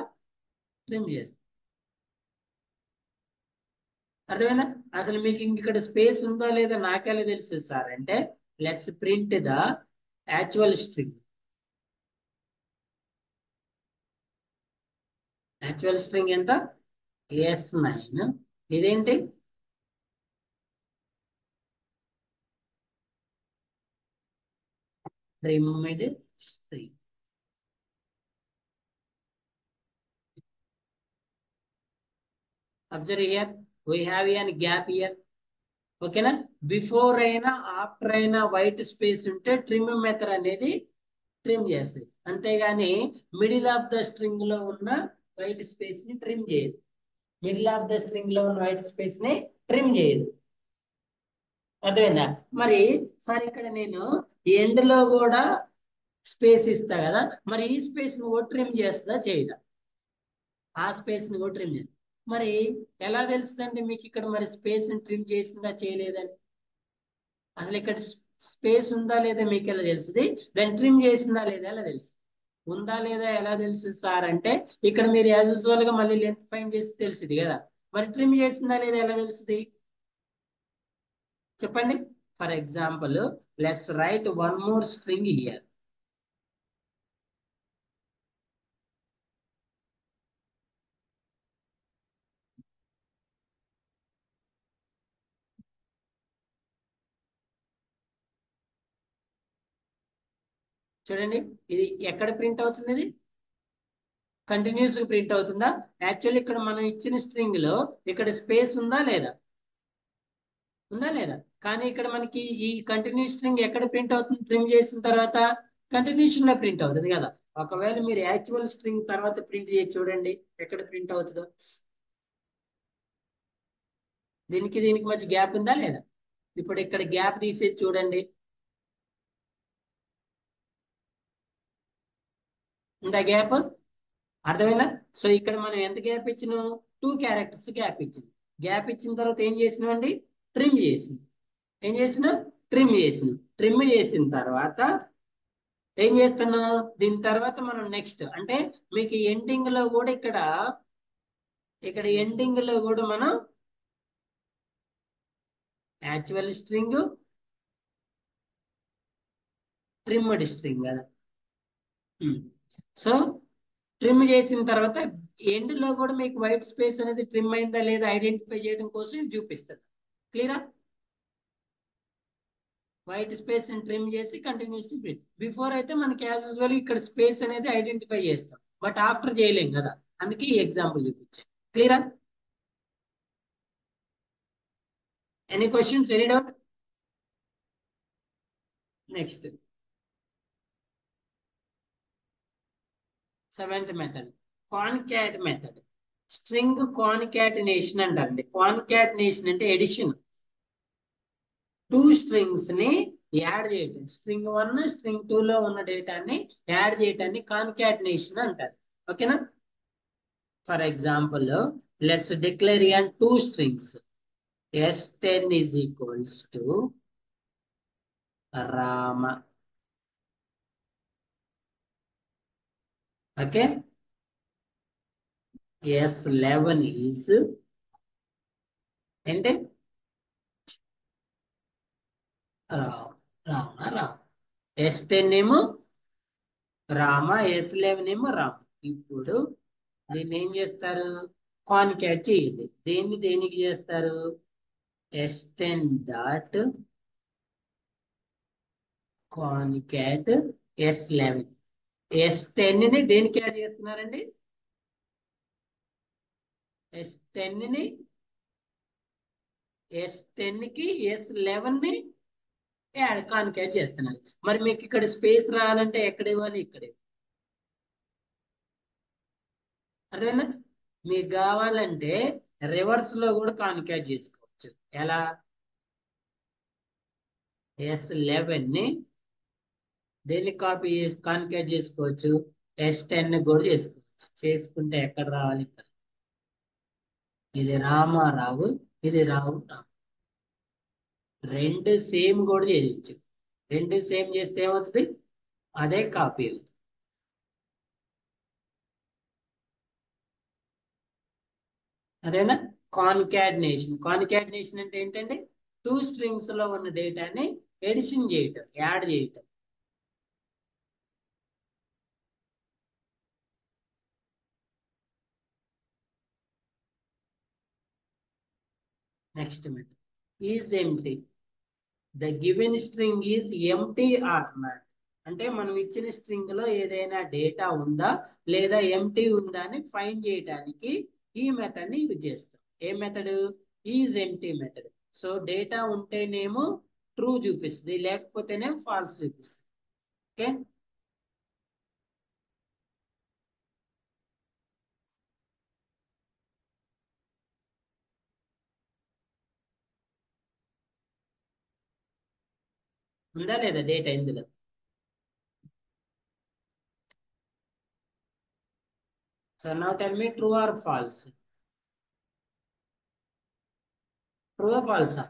ట్రిమ్ చేస్తాం. అర్థమైందా? అసలు మీకు ఇక్కడ స్పేస్ ఉందో లేదో నాకెలా తెలుసు సార్ అంటే, let's print the actual string. Actual string ఎంత? S9. ఇదేంటి? trimmed string. Observe here, we have a gap here. ఓకేనా? బిఫోర్ అయినా ఆఫ్టర్ అయినా వైట్ స్పేస్ ఉంటే ట్రిమ్ మెథడ్ అనేది ట్రిమ్ చేస్తుంది. అంతేగాని మిడిల్ ఆఫ్ ద స్ట్రింగ్ లో ఉన్న వైట్ స్పేస్ ని ట్రిమ్ చేయదు. మిడిల్ ఆఫ్ ద స్ట్రింగ్ లో ఉన్న వైట్ స్పేస్ ని ట్రిమ్ చేయదు. అర్థమైందా? మరి సార్ ఇక్కడ నేను ఎండ్ లో కూడా స్పేస్ ఇస్తా కదా, మరి ఈ స్పేస్ ని కూడా ట్రిమ్ చేస్తుందా చేయదా? ఆ స్పేస్ ని కూడా ట్రిమ్ చేయాలి. మరి ఎలా తెలుస్తుందండి మీకు ఇక్కడ మరి స్పేస్ ని ట్రిమ్ చేసిందా చేయలేదని? అసలు ఇక్కడ స్పేస్ ఉందా లేదా మీకు ఎలా తెలుస్తుంది? దాన్ని ట్రిమ్ చేసిందా లేదా ఎలా తెలుసు? ఉందా లేదా ఎలా తెలుసు సార్ అంటే, ఇక్కడ మీరు యాజ్ యూజువల్ గా మళ్ళీ లెంత్ ఫైండ్ చేసి తెలిసింది కదా. మరి ట్రిమ్ చేసిందా లేదా ఎలా తెలుస్తుంది చెప్పండి? For example, let's write one more string here. చూడండి, ఇది ఎక్కడ ప్రింట్ అవుతుంది? ఇది కంటిన్యూస్ ప్రింట్ అవుతుందా? యాక్చువల్లీ ఇక్కడ మనం ఇచ్చిన స్ట్రింగ్ లో ఇక్కడ స్పేస్ ఉందా లేదా? ఉందా లేదా? కానీ ఇక్కడ మనకి ఈ కంటిన్యూస్ స్ట్రింగ్ ఎక్కడ ప్రింట్ అవుతుంది? ట్రిమ్ చేసిన తర్వాత కంటిన్యూషన్ లో ప్రింట్ అవుతుంది కదా. ఒకవేళ మీరు యాక్చువల్ స్ట్రింగ్ తర్వాత ప్రింట్ చేసి చూడండి ఎక్కడ ప్రింట్ అవుతుందో. దీనికి దీనికి మధ్య గ్యాప్ ఉందా లేదా? ఇప్పుడు ఇక్కడ గ్యాప్ తీసేసి చూడండి, ఉందా గ్యాప్? అర్థమైందా? సో ఇక్కడ మనం ఎంత గ్యాప్ ఇచ్చినాం? 2 క్యారెక్టర్స్ గ్యాప్ ఇచ్చింది. గ్యాప్ ఇచ్చిన తర్వాత ఏం చేసినామండి? ట్రిమ్ చేసింది. ఏం చేసిన? ట్రిమ్ చేసింది. ట్రిమ్ చేసిన తర్వాత ఏం చేస్తున్నాం? దీని తర్వాత మనం నెక్స్ట్ అంటే మీకు ఎండింగ్ లో కూడా ఇక్కడ ఎండింగ్ లో కూడా మనం యాక్చువల్ స్ట్రింగ్ ట్రిమ్డ్ స్ట్రింగ్ కదా. సో ట్రిమ్ చేసిన తర్వాత ఎండ్ లో కూడా మీకు వైట్ స్పేస్ అనేది ట్రిమ్ అయిందా లేదా ఐడెంటిఫై చేయడం కోసం ఇది చూపిస్తుంది. క్లియరా? వైట్ స్పేస్ ట్రిమ్ చేసి కంటిన్యూస్ ప్రింట్. బిఫోర్ అయితే మనకి యాజ్ యూజువల్ ఇక్కడ స్పేస్ అనేది ఐడెంటిఫై చేస్తాం, బట్ ఆఫ్టర్ చేయలేం కదా. అందుకే ఈ ఎగ్జాంపుల్ చూపించాను. క్లియరా? Any questions, any doubt? Next 7th method, concat method. String concatenation అంటారండి. కాన్కాటినేషన్ అంటే ఎడిషన్. 2 స్ట్రింగ్స్ ని యాడ్ చేయటం. స్ట్రింగ్ 1 స్ట్రింగ్ 2 లో ఉన్న డేటాని యాడ్ చేయటాన్ని కాన్కాటినేషన్ అంటారు. ఓకేనా? For example, let's declare in 2 strings. S10 is equals to Rama. Okay. S11 is ఏంటి? Rama. S10 ఏమో రామ, S11 ఏమో రామ. ఇప్పుడు దీన్ని ఏం చేస్తారు? కాన్కాట్ చేయండి. దేన్ని దేనికి చేస్తారు? S10 dot కాన్కాట్ S11. S10 ని దేనికి యాడ్ చేస్తున్నారండి? S10 ని S10 కి S11 ని యాడ్ కాన్కాట్ చేస్తున్నారు. మరి మీకు ఇక్కడ స్పేస్ రావాలంటే ఎక్కడ ఇవ్వాలి? ఇక్కడ. అర్థమైందా? మీకు కావాలంటే రివర్స్ లో కూడా కాన్కాట్ చేసుకోవచ్చు. ఎలా? S11 ని దేన్ని కాపీ చేసి కాన్కాట్ చేసుకోవచ్చు? S10 కూడా చేసుకోవచ్చు. చేసుకుంటే ఎక్కడ రావాలి? ఇక్కడ. ఇది రామారావు, ఇది రావు రావు. రెండు సేమ్ కూడా చేయొచ్చు. రెండు సేమ్ చేస్తే ఏమవుతుంది? అదే కాపీ అవుతుంది. అదేనా? కాన్కాటినేషన్ అంటే ఏంటంటే 2 స్ట్రింగ్స్ లో ఉన్న డేటాని ఎడిషన్ చేయటం, యాడ్ చేయటం. Next method is empty. The given string is empty or not. అంటే మనం ఇచ్చిన స్ట్రింగ్ లో ఏదైనా డేటా ఉందా లేదా ఎంప్టీ ఉందా అని ఫైండ్ చేయడానికి ఈ మెథడ్ ని యూజ్ చేస్తాం. ఏ method? Is empty method. So data ఉంటేనేమో ట్రూ చూపిస్తుంది, లేకపోతేనే ఫాల్స్ చూపిస్తుంది. ఓకే. ఉందా లేదా డేటా ఇందులో? So now tell me true or false. True ఫాల్సా?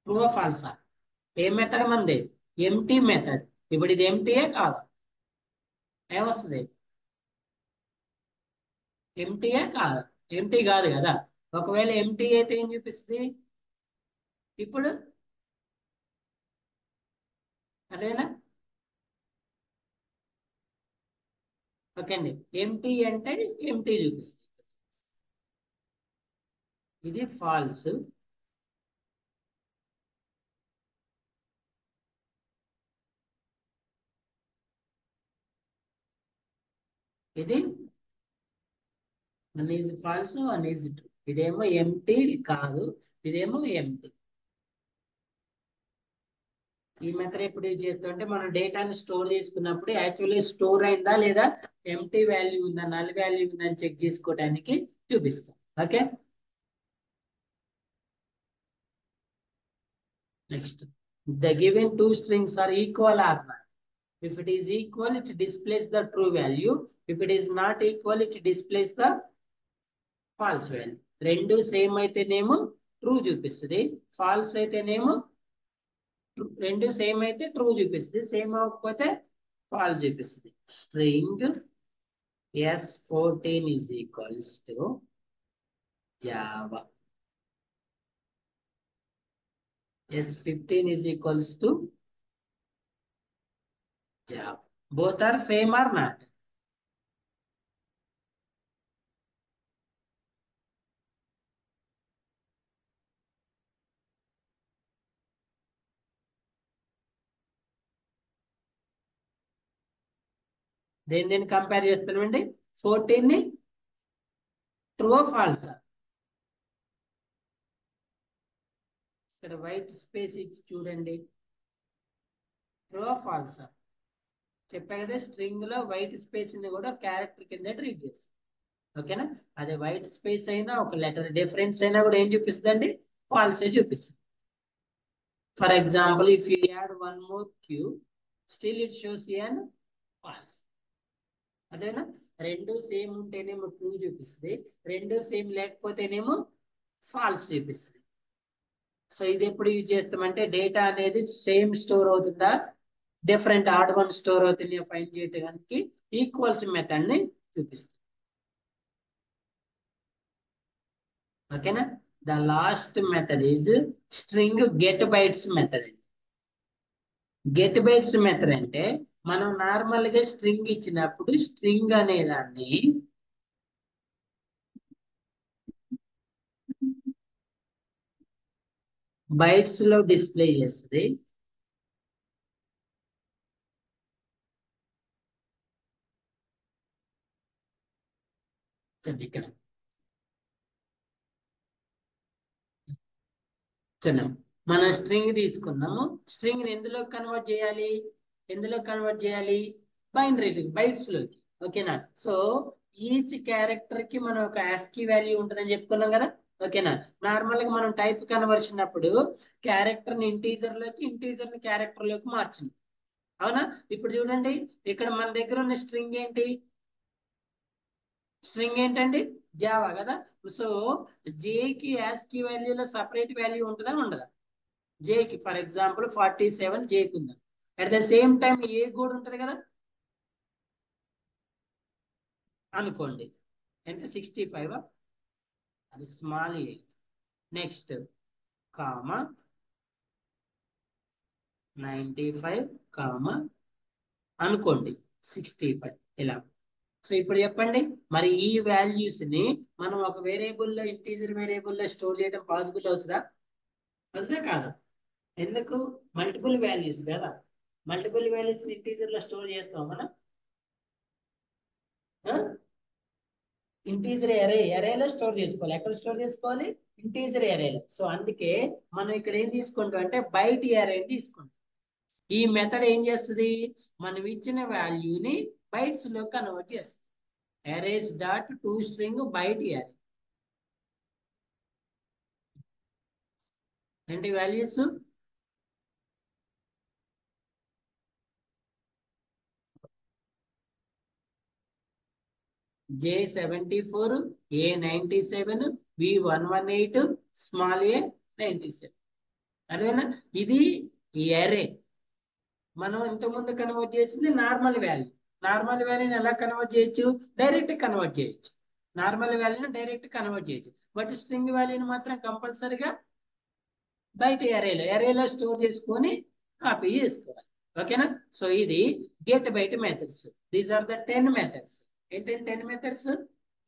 ట్రూ ఫాల్సా? ఏ మెథడ్ మంది? Empty method. ఇప్పుడు ఇది ఎంటీయే కాదా? ఏమొస్తుంది? ఎంటీయే కాదా? ఎంటీ కాదు కదా. ఒకవేళ ఎంటీ అయితే ఏం చూపిస్తుంది? ఇప్పుడు అదేనా? ఓకే అండి. ఎంటీ అంటే ఎంటీ చూపిస్తుంది. ఇది ఫాల్స్. ఇది ఇది 1 is false, 1 is true. ఇదేమో ఎంటీ కాదు, ఇదేమో ఎంటీ. ఈ మెథడ్ ఎప్పుడు యూజ్ చేస్తామంటే మనం డేటాని స్టోర్ చేసుకున్నప్పుడు యాక్చువల్లీ స్టోర్ అయిందా లేదా, ఎంటీ వాల్యూ ఉందా, నల్ వాల్యూ ఉందా అని చెక్ చేసుకోవడానికి చూపిస్తాం. Okay, next the given two strings are equal or not. If it is equal, it displays the true value. If it is not equal, it displays the false value. రెండు same అయితేనేమో true చూపిస్తుంది, falls అయితేనేమో రెండు same అయితే true చూపిస్తుంది, same అవ్వకపోతే falls చూపిస్తుంది. String S14 is equals to Java. S15 is equals to Java. Both are same or not? దేని కంపేర్ చేస్తున్నామండి? 14 ని ట్రూ ఫాల్స్. ఇక్కడ వైట్ స్పేస్ ఇచ్చి చూడండి, ట్రూ ఫాల్స్ చెప్పా కదా, స్ట్రింగ్ లో వైట్ స్పేస్ ని కూడా క్యారెక్టర్ కింద ట్రీట్ చేస్తాం. ఓకేనా, అదే వైట్ స్పేస్ అయినా ఒక లెటర్ డిఫరెన్స్ అయినా కూడా ఏం చూపిస్తుంది అండి? ఫాల్సే చూపిస్తుంది. For example, if you add one more Q, still it shows an false. అదేనా, రెండు సేమ్ ఉంటేనేమో ట్రూ చూపిస్తుంది, రెండు సేమ్ లేకపోతేనేమో ఫాల్స్ చూపిస్తుంది. సో ఇది ఎప్పుడు యూజ్ చేస్తామంటే డేటా అనేది సేమ్ స్టోర్ అవుతుందా, డిఫరెంట్ ఆడ్ వన్ స్టోర్ అవుతుంది ఫైండ్ చేయడానికి ఈక్వల్స్ మెథడ్ ని చూపిస్తుంది. ఓకేనా, the last method is string get bytes method. Get bytes method అంటే మనం నార్మల్ గా స్ట్రింగ్ ఇచ్చినప్పుడు స్ట్రింగ్ అనే దాన్ని బైట్స్ లో డిస్ప్లే చేస్తుంది. ఇక్కడ మనం స్ట్రింగ్ తీసుకున్నాము, స్ట్రింగ్ ఎందులో కన్వర్ట్ చేయాలి, ఎందులో కన్వర్ట్ చేయాలి? బైనరీ బైట్స్ లోకి. ఓకేనా, సో ఈచ్ క్యారెక్టర్ కి మనం ఒక ASCII వాల్యూ ఉంటుందని చెప్పుకున్నాం కదా. ఓకేనా, నార్మల్ గా మనం టైప్ కన్వర్షన్ అప్పుడు క్యారెక్టర్ ని ఇంటీజర్ లోకి, ఇంటీజర్ ని క్యారెక్టర్ లోకి మార్చింది. అవునా, ఇప్పుడు చూడండి ఇక్కడ మన దగ్గర ఉన్న స్ట్రింగ్ ఏంటి? స్ట్రింగ్ ఏంటండి? జావా కదా. సో జేకి ASCII వాల్యూలో సపరేట్ వాల్యూ ఉంటుందా ఉండదా? జేకి ఫర్ ఎగ్జాంపుల్ 47 జేకి ఉందా, అట్ ద సేమ్ టైం ఏ కూడా ఉంటుంది కదా అనుకోండి. ఎంత? 65, అది స్మాల్ ఏ. నెక్స్ట్ కామా 95 కామా అనుకోండి 65 ఇలా. సో ఇప్పుడు చెప్పండి, మరి ఈ వాల్యూస్ ని మనం ఒక వేరియబుల్లో, ఇంటీజర్ వేరియబుల్లో స్టోర్ చేయడం పాసిబుల్ అవుతుందా? అవుతుందా కాదా? ఎందుకు? మల్టిపుల్ వాల్యూస్ కదా, మల్టిపుల్ వాల్యూస్ ఇంటీజర్ లో స్టోర్ చేస్తాం మనం. ఇంటీజర్ ఎరేలో స్టోర్ చేసుకోవాలి. ఎక్కడ స్టోర్ చేసుకోవాలి? ఇంటీజర్ ఎరేలో. సో అందుకే మనం ఇక్కడ ఏం తీసుకుంటాం అంటే బైట్ ఎరే తీసుకుంటాం. ఈ మెథడ్ ఏం చేస్తుంది? మనం ఇచ్చిన వాల్యూని బైట్స్ లో కన్వర్ట్ చేస్తుంది. Arrays dot to string byte array. ఏంటి values? J74, A97, V118, small ఏ 97. అదేనా, ఇది ఎరే. మనం ఇంతకుముందు కన్వర్ట్ చేసింది నార్మల్ వాల్యూ. నార్మల్ వాల్యూని ఎలా కన్వర్ట్ చేయొచ్చు? డైరెక్ట్ కన్వర్ట్ చేయొచ్చు. నార్మల్ వాల్యూని డైరెక్ట్ కన్వర్ట్ చేయొచ్చు, బట్ స్ట్రింగ్ వాల్యూని మాత్రం కంపల్సరిగా బయట ఎరేలో స్టోర్ చేసుకొని కాపీ చేసుకోవాలి. ఓకేనా, సో ఇది get bytes methods. These are the 10 methods. ఏంటంటే 10 methods?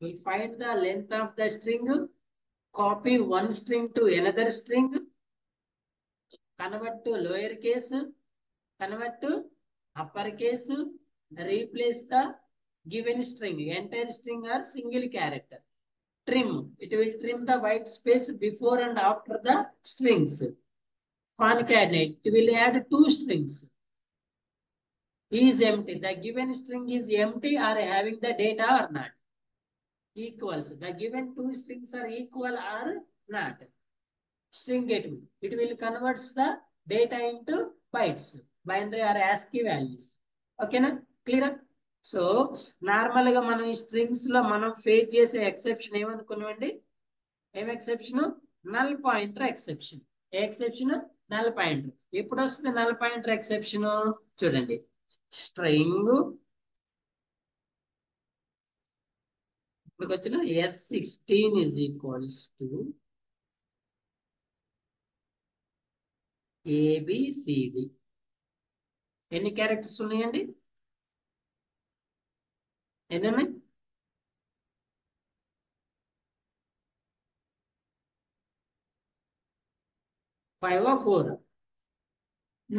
Will find the length of the string, copy one string to another string, convert to lower case, convert to upper case, replace the given string, entire string or single character. Trim, it will trim the white space before and after the strings. Concatenate, it will add two strings. Is empty, the given string is empty or having the data or not. Equals, the given two strings are equal or not. String get, it will converts the data into bytes, binary or ASCII values. Okay na? Clear? So normal ga మనం ఈ strings లో మనం face చేసే exception ఏమనుకున్నామండి? ఏం exception? Null pointer exception. ఏ exception? Null pointer. ఎప్పుడు వస్తుంది నల్ పాయింటర్ ఎక్సెప్షన్? చూడండి, స్ట్రింగ్ ఇప్పుడు వచ్చిన S16 is equals to ABCD. ఎన్ని క్యారెక్టర్స్ ఉన్నాయండి? ఎన్ని ఉన్నాయి? 5 or 4?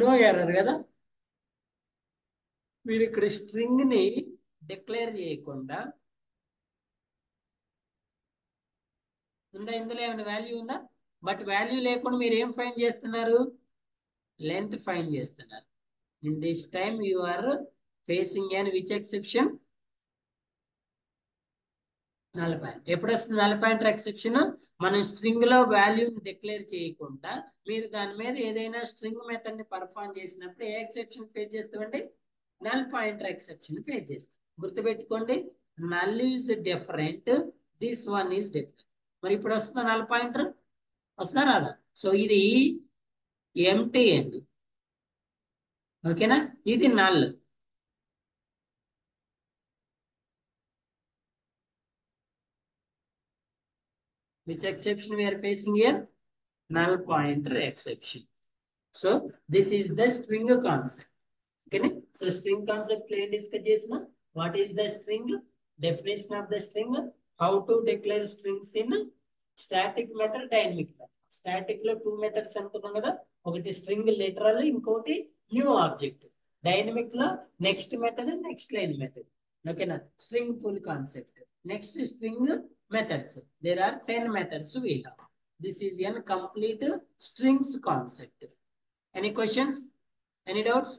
నో ఎర్రర్ కదా. మీరు ఇక్కడ స్ట్రింగ్ ని డిక్లేర్ చేయకుండా ఉందా? ఇందులో ఏమైనా వాల్యూ ఉందా? బట్ వాల్యూ లేకుండా మీరు ఏం ఫైండ్ చేస్తున్నారు? లెంత్ ఫైండ్ చేస్తున్నారు. In this time you are facing and which exception? Null point. ఎప్పుడు వస్తుంది నల్ పాయింటర్ ఎక్సెప్షన్? మనం స్ట్రింగ్ లో వాల్యూని డిక్లేర్ చేయకుండా మీరు దాని మీద ఏదైనా స్ట్రింగ్ మెథడ్ ని పర్ఫార్మ్ చేసినప్పుడు ఏ ఎక్సెప్షన్ ఫేస్ చేస్తామండి? నల్ పాయింటర్ ఎక్సెప్షన్ ఫేస్ చేస్తాం. గుర్తుపెట్టుకోండి, null is different, this one is different. మరి ఇప్పుడు వస్తుందా నల్ పాయింటర్? వస్తుందా రాదా? సో ఇది ఎంటీ అండి. ఓకేనా? ఇది null. Which exception we are facing here? Null pointer exception. So this is the string concept. Okay, so string concept discuss chesina. What is the string? Definition of the string. How to declare strings in static method, dynamic method. Static lo two methods anukunnam kada. Okati string literal, inkoti new object. Dynamic lo next method, next line method. Okay na? String full concept. Next string methods. There are 10 methods we have. This is a complete strings concept. Any questions? Any doubts?